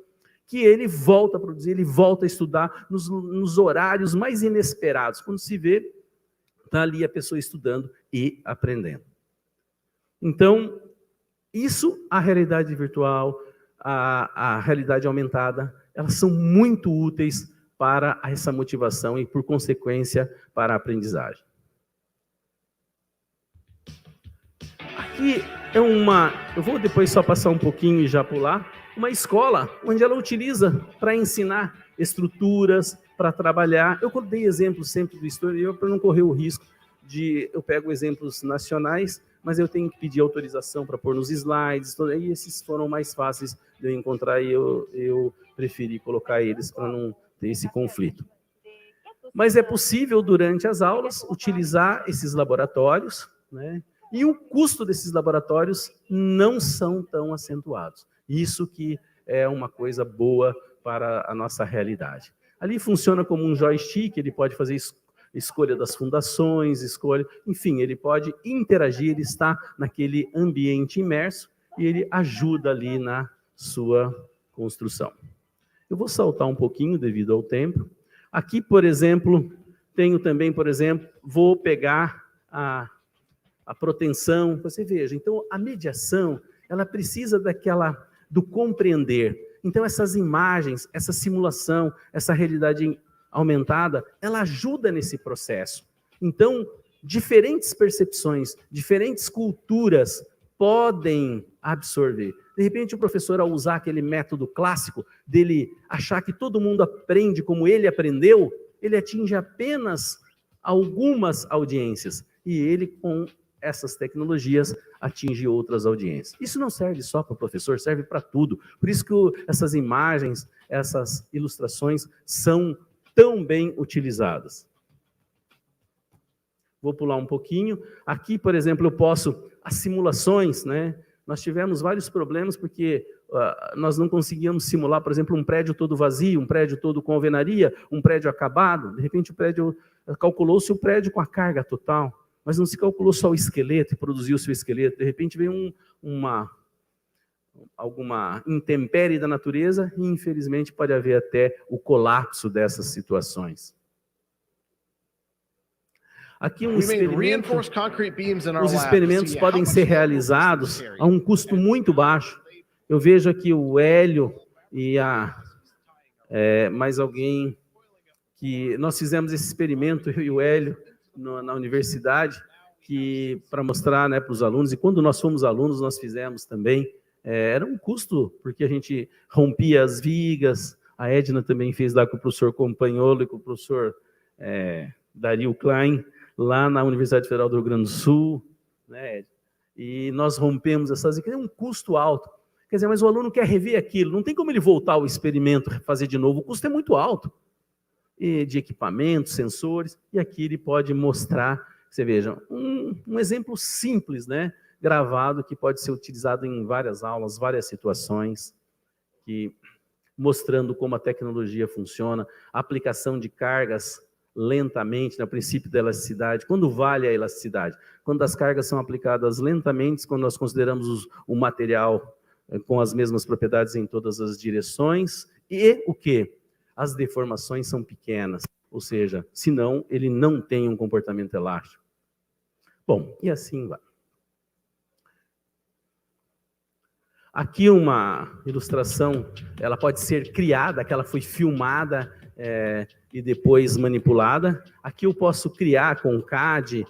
que ele volta a produzir, ele volta a estudar nos horários mais inesperados. Quando se vê, está ali a pessoa estudando e aprendendo. Então, isso, a realidade virtual, a realidade aumentada, elas são muito úteis para essa motivação e, por consequência, para a aprendizagem. Aqui é eu vou depois só passar um pouquinho e já pular, uma escola onde ela utiliza para ensinar estruturas, para trabalhar. Eu dei exemplos sempre do historial para não correr o risco eu pego exemplos nacionais, mas eu tenho que pedir autorização para pôr nos slides, e esses foram mais fáceis de eu encontrar e eu preferi colocar eles para não ter esse conflito. Mas é possível, durante as aulas, utilizar esses laboratórios, né? E o custo desses laboratórios não são tão acentuados. Isso que é uma coisa boa para a nossa realidade. Ali funciona como um joystick, ele pode fazer escolha das fundações, enfim, ele pode interagir, ele está naquele ambiente imerso e ele ajuda ali na sua construção. Eu vou saltar um pouquinho devido ao tempo. Aqui, por exemplo, tenho também, vou pegar a proteção. Você veja, então a mediação, ela precisa do compreender. Então essas imagens, essa simulação, essa realidade aumentada, ela ajuda nesse processo. Então, diferentes percepções, diferentes culturas podem absorver. De repente, o professor, ao usar aquele método clássico dele achar que todo mundo aprende como ele aprendeu, ele atinge apenas algumas audiências. E ele, com essas tecnologias, atinge outras audiências. Isso não serve só para o professor, serve para tudo. Por isso que essas imagens, essas ilustrações são tão bem utilizadas. Vou pular um pouquinho. Aqui, por exemplo, as simulações, né? Nós tivemos vários problemas porque nós não conseguíamos simular, por exemplo, um prédio todo vazio, um prédio todo com alvenaria, um prédio acabado. De repente, calculou-se o prédio com a carga total, mas não se calculou só o esqueleto e produziu-se o esqueleto. De repente, veio alguma intempérie da natureza e, infelizmente, pode haver até o colapso dessas situações. Aqui um experimento. Os experimentos podem ser realizados a um custo muito baixo. Eu vejo aqui o Hélio e mais alguém que nós fizemos esse experimento, eu e o Hélio, na universidade, para mostrar, né, para os alunos, e quando nós fomos alunos, nós fizemos também. Era um custo, porque a gente rompia as vigas, a Edna também fez lá com o professor Companholo e com o professor Dario Klein, lá na Universidade Federal do Rio Grande do Sul, né? E nós rompemos essas vigas, é um custo alto. Quer dizer, mas o aluno quer rever aquilo, não tem como ele voltar ao experimento, fazer de novo, o custo é muito alto. E de equipamentos, sensores, e aqui ele pode mostrar, você veja, um exemplo simples, né? Gravado, que pode ser utilizado em várias aulas, várias situações, mostrando como a tecnologia funciona, a aplicação de cargas lentamente, no princípio da elasticidade. Quando vale a elasticidade? Quando as cargas são aplicadas lentamente, quando nós consideramos o material com as mesmas propriedades em todas as direções, e o quê? As deformações são pequenas, ou seja, senão ele não tem um comportamento elástico. Bom, e assim vai. Aqui uma ilustração, ela pode ser criada, que ela foi filmada e depois manipulada. Aqui eu posso criar com CAD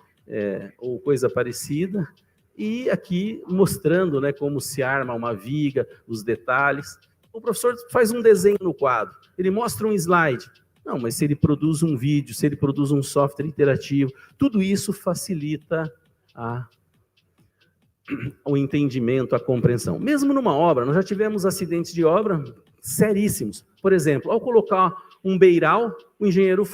ou coisa parecida, e aqui mostrando, né, como se arma uma viga, os detalhes. O professor faz um desenho no quadro, ele mostra um slide. Não, mas se ele produz um vídeo, se ele produz um software interativo, tudo isso facilita o entendimento, a compreensão. Mesmo numa obra, nós já tivemos acidentes de obra seríssimos. Por exemplo, ao colocar um beiral, o engenheiro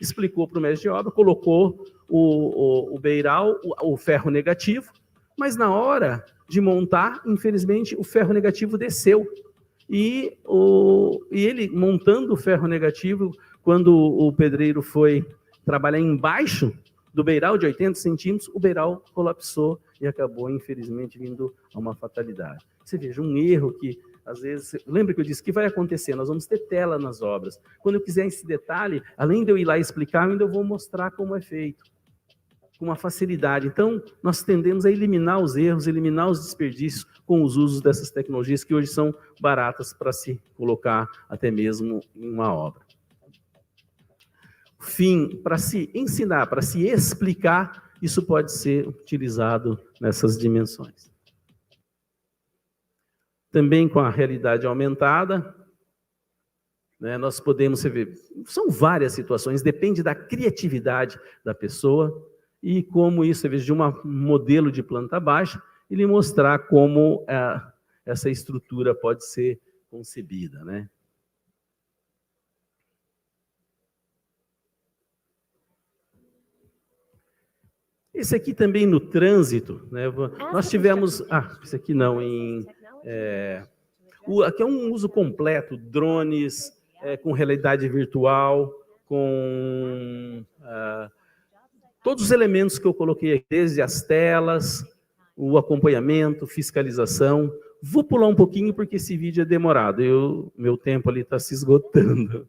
explicou para o mestre de obra, colocou o beiral, o ferro negativo, mas na hora de montar, infelizmente, o ferro negativo desceu. E ele, montando o ferro negativo, quando o pedreiro foi trabalhar embaixo do beiral de 80 centímetros, o beiral colapsou e acabou, infelizmente, vindo a uma fatalidade. Você veja, um erro que, às vezes... Lembra que eu disse que vai acontecer? Nós vamos ter tela nas obras. Quando eu quiser esse detalhe, além de eu ir lá explicar, eu ainda vou mostrar como é feito, com uma facilidade. Então, nós tendemos a eliminar os erros, eliminar os desperdícios com os usos dessas tecnologias que hoje são baratas para se colocar até mesmo em uma obra. Fim, para se ensinar, para se explicar, isso pode ser utilizado nessas dimensões. Também com a realidade aumentada, né, nós podemos ver, são várias situações, depende da criatividade da pessoa, e como isso, em vez de um modelo de planta baixa, ele mostrar como essa estrutura pode ser concebida, né? Esse aqui também no trânsito, né? Nós tivemos... esse aqui não, aqui é um uso completo, drones, com realidade virtual, com todos os elementos que eu coloquei aqui, desde as telas, o acompanhamento, fiscalização. Vou pular um pouquinho porque esse vídeo é demorado, meu tempo ali está se esgotando.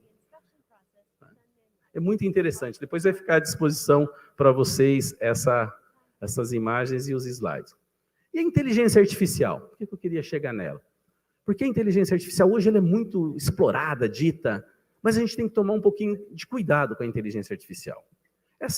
É muito interessante, depois vai ficar à disposição para vocês essas imagens e os slides. E a inteligência artificial? Por que eu queria chegar nela? Porque a inteligência artificial hoje ela é muito explorada, dita, mas a gente tem que tomar um pouquinho de cuidado com a inteligência artificial.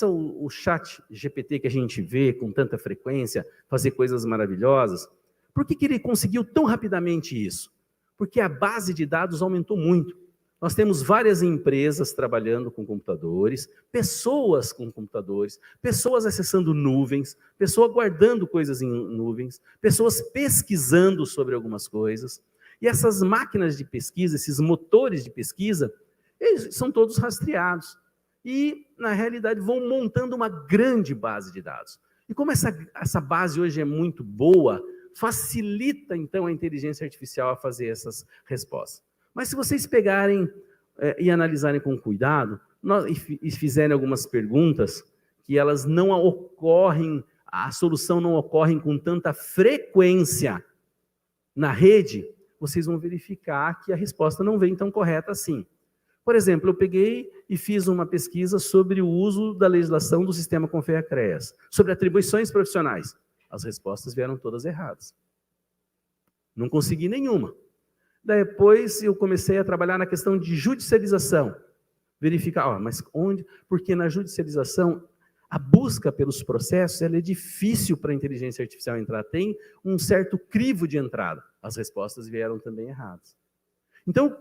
O chat GPT que a gente vê com tanta frequência, fazer coisas maravilhosas, por que ele conseguiu tão rapidamente isso? Porque a base de dados aumentou muito. Nós temos várias empresas trabalhando com computadores, pessoas com computadores, pessoas acessando nuvens, pessoas guardando coisas em nuvens, pessoas pesquisando sobre algumas coisas. E essas máquinas de pesquisa, esses motores de pesquisa, eles são todos rastreados. E, na realidade, vão montando uma grande base de dados. E como essa base hoje é muito boa, facilita, então, a inteligência artificial a fazer essas respostas. Mas se vocês pegarem e analisarem com cuidado, e fizerem algumas perguntas, que elas não ocorrem, a solução não ocorre com tanta frequência na rede, vocês vão verificar que a resposta não vem tão correta assim. Por exemplo, eu peguei e fiz uma pesquisa sobre o uso da legislação do sistema Confea-CREAS, sobre atribuições profissionais. As respostas vieram todas erradas. Não consegui nenhuma. Depois eu comecei a trabalhar na questão de judicialização. Verificar, mas onde? Porque na judicialização, a busca pelos processos ela é difícil para a inteligência artificial entrar. Tem um certo crivo de entrada. As respostas vieram também erradas. Então,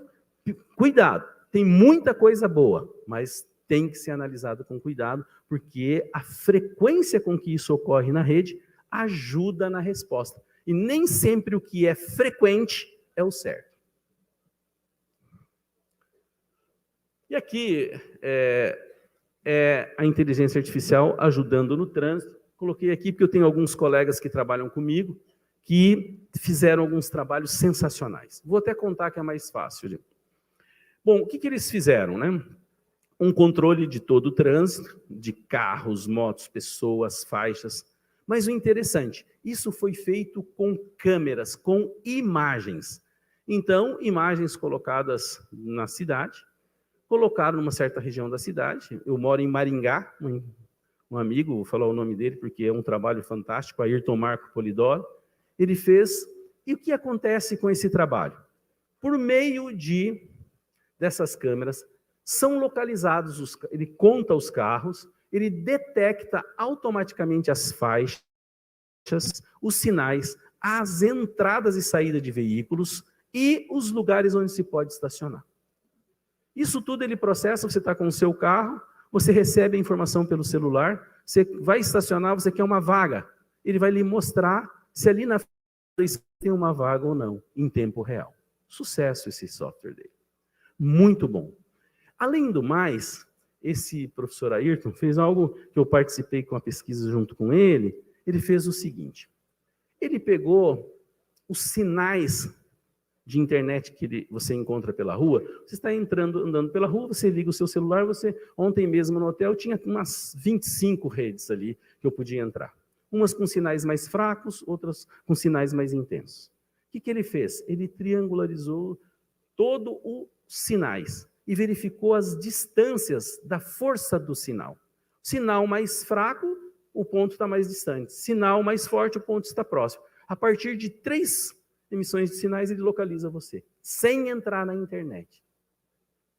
cuidado. Tem muita coisa boa, mas tem que ser analisado com cuidado, porque a frequência com que isso ocorre na rede ajuda na resposta. E nem sempre o que é frequente é o certo. E aqui é a inteligência artificial ajudando no trânsito. Coloquei aqui porque eu tenho alguns colegas que trabalham comigo que fizeram alguns trabalhos sensacionais. Vou até contar que é mais fácil. Bom, o que eles fizeram, né? Um controle de todo o trânsito, de carros, motos, pessoas, faixas. Mas o interessante, isso foi feito com câmeras, com imagens. Então, imagens colocadas na cidade, colocaram numa certa região da cidade. Eu moro em Maringá, um amigo, vou falar o nome dele porque é um trabalho fantástico, Ayrton Marco Polidoro. Ele fez, e o que acontece com esse trabalho? Por meio dessas câmeras, são localizados, ele conta os carros, ele detecta automaticamente as faixas, os sinais, as entradas e saídas de veículos e os lugares onde se pode estacionar. Isso tudo ele processa, você está com o seu carro, você recebe a informação pelo celular, você vai estacionar, você quer uma vaga, ele vai lhe mostrar se ali na frente tem uma vaga ou não, em tempo real. Sucesso esse software dele. Muito bom. Além do mais, esse professor Ayrton fez algo que eu participei com a pesquisa junto com ele, ele fez o seguinte, ele pegou os sinais de internet que você encontra pela rua, você está andando pela rua, você liga o seu celular, ontem mesmo no hotel tinha umas 25 redes ali que eu podia entrar. Umas com sinais mais fracos, outras com sinais mais intensos. O que ele fez? Ele triangularizou todos os sinais e verificou as distâncias da força do sinal. Sinal mais fraco, o ponto está mais distante. Sinal mais forte, o ponto está próximo. A partir de 3 emissões de sinais, ele localiza você, sem entrar na internet.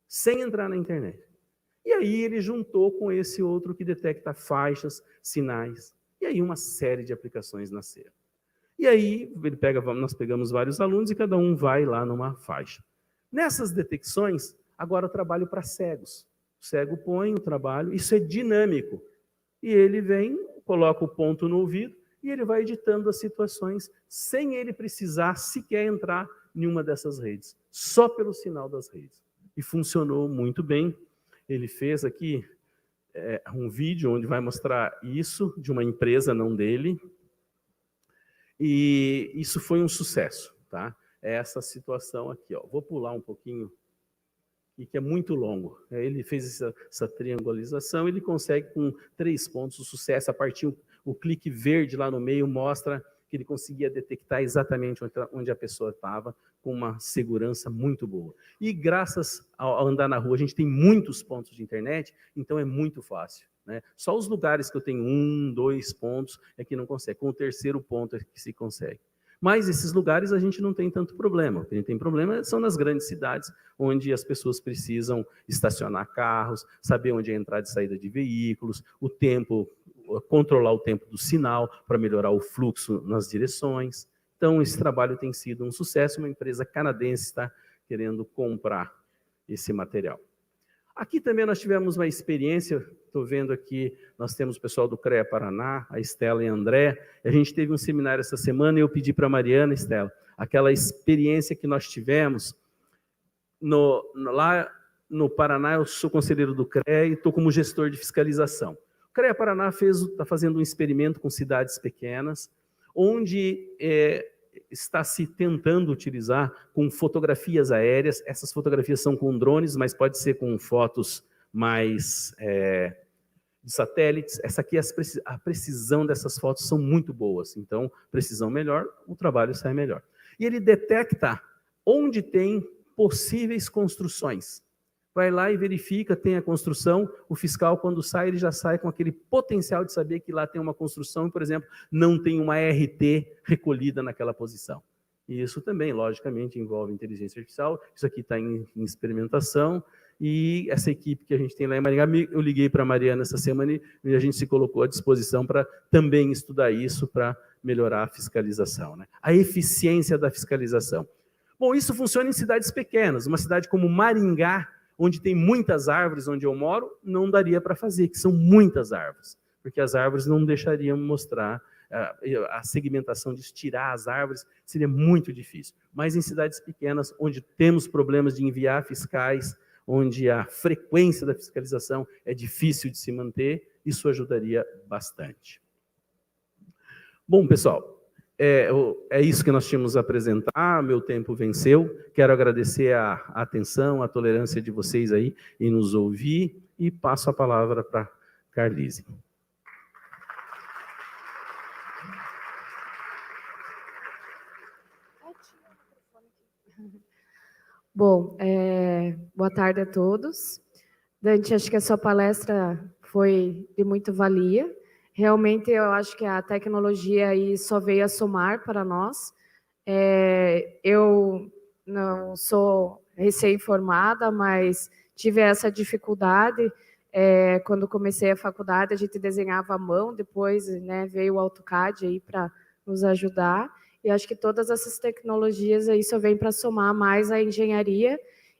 Sem entrar na internet. E aí ele juntou com esse outro que detecta faixas, sinais. E aí uma série de aplicações nasceram. E aí nós pegamos vários alunos e cada um vai lá numa faixa. Nessas detecções, agora eu trabalho para cegos. O cego põe o trabalho, isso é dinâmico. E ele vem, coloca o ponto no ouvido, e ele vai editando as situações sem ele precisar sequer entrar em uma dessas redes, só pelo sinal das redes. E funcionou muito bem. Ele fez aqui um vídeo onde vai mostrar isso, de uma empresa, não dele, e isso foi um sucesso, tá? É essa situação aqui, ó. Vou pular um pouquinho, e que é muito longo. Ele fez essa triangulação, ele consegue com 3 pontos o sucesso. A partir o clique verde lá no meio mostra que ele conseguia detectar exatamente onde a pessoa estava, com uma segurança muito boa. E graças ao andar na rua, a gente tem muitos pontos de internet, então é muito fácil, né? Só os lugares que eu tenho 1, 2 pontos é que não consegue. Com o terceiro ponto é que se consegue. Mas esses lugares a gente não tem tanto problema. O que a gente tem problema são nas grandes cidades, onde as pessoas precisam estacionar carros, saber onde é a entrada e saída de veículos, o tempo, controlar o tempo do sinal para melhorar o fluxo nas direções. Então, esse trabalho tem sido um sucesso. Uma empresa canadense está querendo comprar esse material. Aqui também nós tivemos uma experiência, estou vendo aqui, nós temos o pessoal do CREA Paraná, a Estela e a André, a gente teve um seminário essa semana e eu pedi para a Mariana, Estela, aquela experiência que nós tivemos lá no Paraná. Eu sou conselheiro do CREA e estou como gestor de fiscalização. O CREA Paraná está fazendo um experimento com cidades pequenas, onde está se tentando utilizar com fotografias aéreas. Essas fotografias são com drones, mas pode ser com fotos mais de satélites. Essa aqui, a precisão dessas fotos são muito boas. Então, precisão melhor, o trabalho sai melhor. E ele detecta onde tem possíveis construções. Vai lá e verifica, tem a construção, o fiscal, quando sai, ele já sai com aquele potencial de saber que lá tem uma construção e, por exemplo, não tem uma RT recolhida naquela posição. E isso também, logicamente, envolve inteligência artificial. Isso aqui está em experimentação, e essa equipe que a gente tem lá em Maringá, eu liguei para a Mariana essa semana e a gente se colocou à disposição para também estudar isso, para melhorar a fiscalização, né? A eficiência da fiscalização. Bom, isso funciona em cidades pequenas. Uma cidade como Maringá, onde tem muitas árvores, onde eu moro, não daria para fazer, que são muitas árvores, porque as árvores não deixariam mostrar a segmentação de tirar as árvores, seria muito difícil. Mas em cidades pequenas, onde temos problemas de enviar fiscais, onde a frequência da fiscalização é difícil de se manter, isso ajudaria bastante. Bom, pessoal, é isso que nós tínhamos a apresentar. Meu tempo venceu. Quero agradecer a atenção, a tolerância de vocês aí em nos ouvir, e passo a palavra para Carlise.
Bom, boa tarde a todos. Dante, acho que a sua palestra foi de muita valia. Realmente, eu acho que a tecnologia aí só veio a somar para nós. Eu não sou recém-formada, mas tive essa dificuldade. Quando comecei a faculdade, a gente desenhava à mão, depois, né, veio o AutoCAD aí para nos ajudar. E acho que todas essas tecnologias aí só vêm para somar mais a engenharia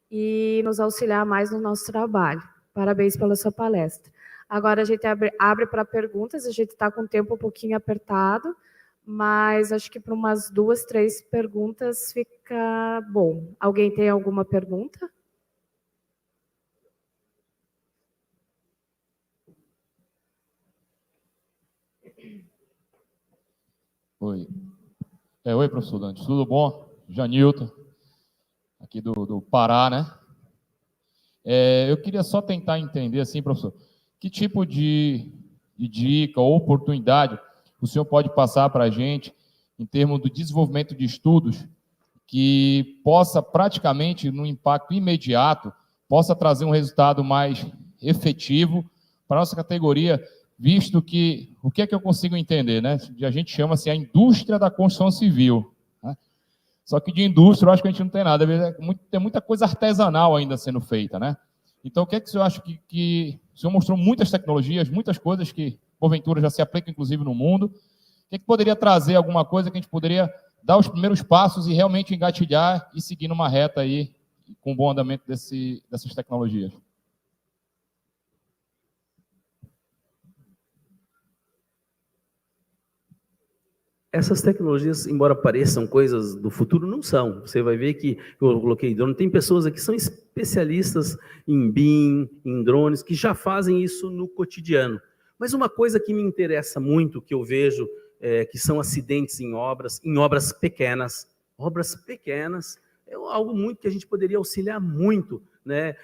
e nos auxiliar mais no nosso trabalho. Parabéns pela sua palestra. Agora a gente abre para perguntas, a gente está com o tempo um pouquinho apertado, mas acho que para umas 2, 3 perguntas fica bom. Alguém tem alguma pergunta?
Oi. Oi, professor Dante, tudo bom? Janilton, aqui do Pará, né? Eu queria só tentar entender, assim, professor, que tipo de dica ou oportunidade o senhor pode passar para a gente em termos do desenvolvimento de estudos que possa praticamente, no impacto imediato, possa trazer um resultado mais efetivo para a nossa categoria, visto que, o que é que eu consigo entender, né? A gente chama assim a indústria da construção civil, né? Só que de indústria eu acho que a gente não tem nada, tem muita coisa artesanal ainda sendo feita, né? Então, o que é que o senhor acha que o senhor mostrou muitas tecnologias, muitas coisas que, porventura, já se aplicam, inclusive, no mundo. O que é que poderia trazer alguma coisa que a gente poderia dar os primeiros passos e realmente engatilhar e seguir numa reta aí, com o bom andamento dessas tecnologias?
essas tecnologias, embora pareçam coisas do futuro, não são. Você vai ver que eu coloquei drone, tem pessoas aqui que são especialistas em BIM, em drones, que já fazem isso no cotidiano. Mas uma coisa que me interessa muito, que eu vejo, que são acidentes em obras pequenas. Obras pequenas é algo muito que a gente poderia auxiliar muito, né?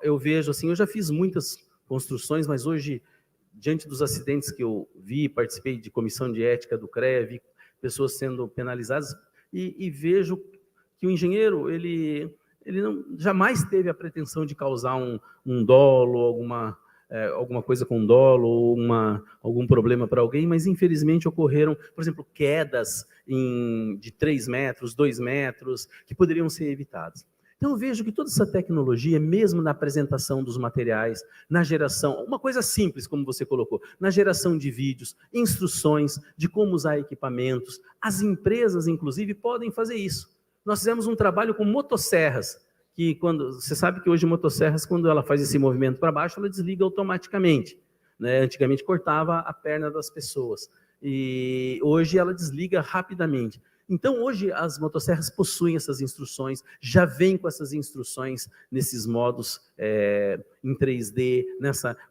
Eu vejo assim, eu já fiz muitas construções, mas hoje, diante dos acidentes que eu vi, participei de comissão de ética do CREA, vi pessoas sendo penalizadas, e vejo que o engenheiro, ele não, jamais teve a pretensão de causar um dolo, alguma coisa com dolo, ou algum problema para alguém, mas infelizmente ocorreram, por exemplo, quedas de 3 metros, 2 metros, que poderiam ser evitadas. Então eu vejo que toda essa tecnologia, mesmo na apresentação dos materiais, na geração, uma coisa simples, como você colocou, na geração de vídeos, instruções de como usar equipamentos, as empresas, inclusive, podem fazer isso. Nós fizemos um trabalho com motosserras, que você sabe que hoje motosserras, quando ela faz esse movimento para baixo, ela desliga automaticamente, né? Antigamente cortava a perna das pessoas, e hoje ela desliga rapidamente. Então, hoje, as motosserras possuem essas instruções, já vêm com essas instruções nesses modos em 3D,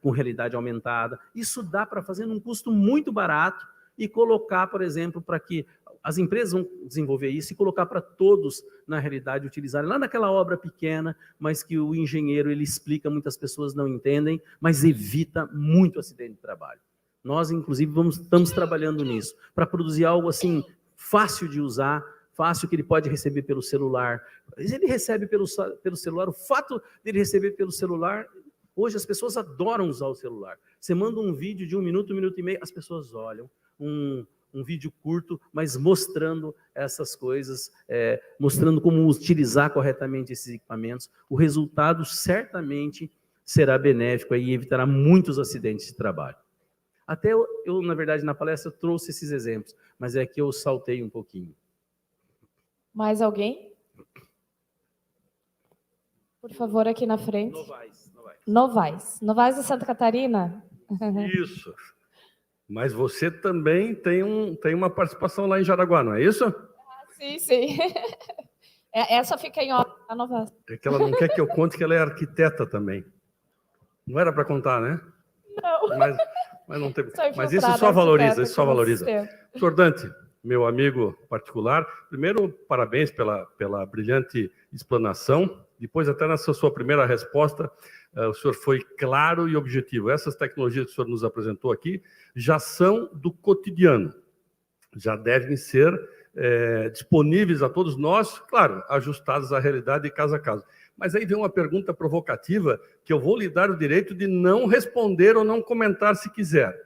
com realidade aumentada. Isso dá para fazer num custo muito barato e colocar, por exemplo, para que as empresas vão desenvolver isso e colocar para todos, na realidade, utilizarem lá naquela obra pequena, mas que o engenheiro ele explica, muitas pessoas não entendem, mas evita muito acidente de trabalho. Nós, inclusive, estamos trabalhando nisso, para produzir algo assim, fácil de usar, fácil, que ele pode receber pelo celular. Ele recebe pelo celular, o fato de ele receber pelo celular, hoje as pessoas adoram usar o celular. Você manda um vídeo de 1 minuto, 1 minuto e meio, as pessoas olham, um vídeo curto, mas mostrando essas coisas, mostrando como utilizar corretamente esses equipamentos. O resultado certamente será benéfico e evitará muitos acidentes de trabalho. Até eu, na verdade, na palestra, trouxe esses exemplos, mas é que eu saltei um pouquinho.
Mais alguém? Por favor, aqui na frente. Novaes de Santa Catarina?
Isso. Mas você também tem uma participação lá em Jaraguá, não é isso?
Sim. Essa fica em obra, a Novaes.
É que ela não quer que eu conte que ela é arquiteta também. Não era para contar, né?
Não.
Mas não tem. Mas isso só valoriza, Senhor Dante, meu amigo particular, primeiro, parabéns pela brilhante explanação. Depois, até nessa sua primeira resposta, o senhor foi claro e objetivo. Essas tecnologias que o senhor nos apresentou aqui já são do cotidiano, já devem ser disponíveis a todos nós, claro, ajustadas à realidade de caso a caso. Mas aí vem uma pergunta provocativa que eu vou lhe dar o direito de não responder ou não comentar se quiser.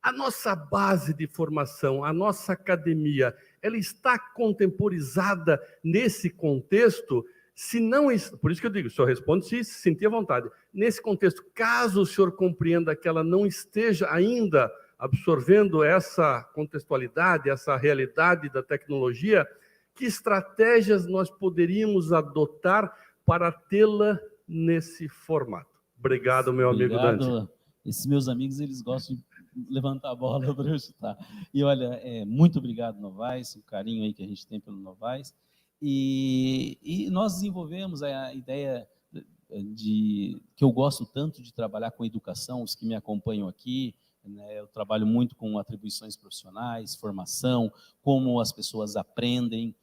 A nossa base de formação, a nossa academia, ela está contemporizada nesse contexto? Se não, por isso que eu digo, o senhor responde se sentir à vontade. Nesse contexto, caso o senhor compreenda que ela não esteja ainda absorvendo essa contextualidade, essa realidade da tecnologia, que estratégias nós poderíamos adotar para tê-la nesse formato? Obrigado, meu amigo Dante.
Esses meus amigos, eles gostam de levantar a bola para eu chutar. E olha, muito obrigado, Novaes, o carinho aí que a gente tem pelo Novaes. E nós desenvolvemos a ideia que eu gosto tanto de trabalhar com educação, os que me acompanham aqui, né, eu trabalho muito com atribuições profissionais, formação, como as pessoas aprendem,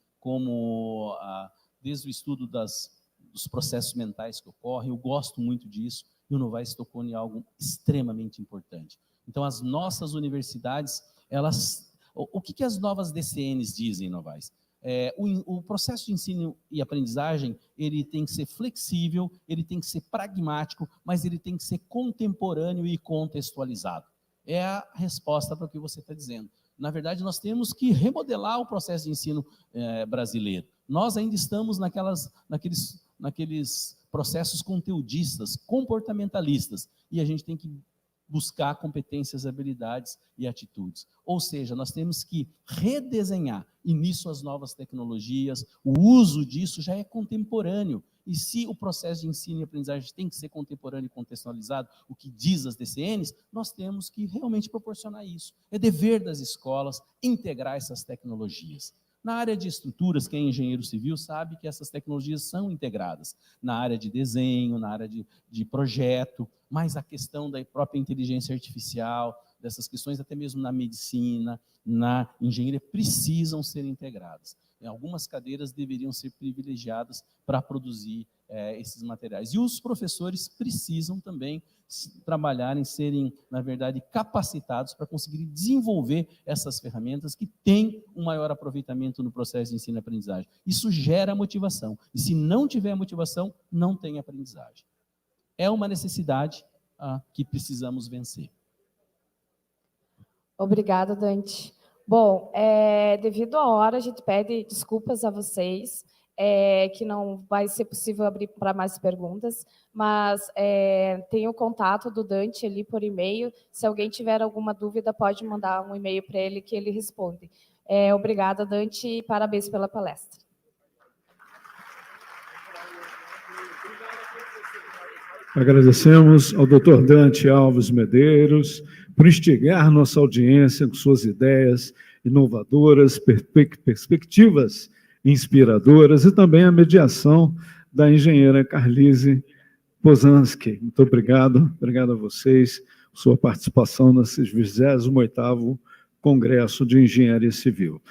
desde o estudo dos processos mentais que ocorrem, eu gosto muito disso, e o Novaes tocou em algo extremamente importante. Então, as nossas universidades, o que as novas DCNs dizem, Novaes? O processo de ensino e aprendizagem, ele tem que ser flexível, ele tem que ser pragmático, mas ele tem que ser contemporâneo e contextualizado. É a resposta para o que você está dizendo. Na verdade, nós temos que remodelar o processo de ensino brasileiro. Nós ainda estamos naqueles processos conteudistas, comportamentalistas, e a gente tem que buscar competências, habilidades e atitudes. Ou seja, nós temos que redesenhar, e nisso as novas tecnologias, o uso disso já é contemporâneo. E se o processo de ensino e aprendizagem tem que ser contemporâneo e contextualizado, o que diz as DCNs, nós temos que realmente proporcionar isso. É dever das escolas integrar essas tecnologias. Na área de estruturas, quem é engenheiro civil sabe que essas tecnologias são integradas. Na área de desenho, na área de projeto, mas a questão da própria inteligência artificial, dessas questões até mesmo na medicina, na engenharia, precisam ser integradas. Algumas cadeiras deveriam ser privilegiadas para produzir esses materiais. E os professores precisam também trabalharem, serem, na verdade, capacitados para conseguir desenvolver essas ferramentas que têm um maior aproveitamento no processo de ensino e aprendizagem. Isso gera motivação. E se não tiver motivação, não tem aprendizagem. É uma necessidade que precisamos vencer.
Obrigada, Dante. Bom, devido à hora, a gente pede desculpas a vocês, que não vai ser possível abrir para mais perguntas, mas tem o contato do Dante ali por e-mail. Se alguém tiver alguma dúvida, pode mandar um e-mail para ele que ele responde. Obrigada, Dante, e parabéns pela palestra.
Agradecemos ao Dr. Dante Alves Medeiros por instigar nossa audiência com suas ideias inovadoras, perspectivas inspiradoras e também a mediação da engenheira Carlise Posanski. Muito obrigado a vocês por sua participação nesse 28º Congresso de Engenharia Civil.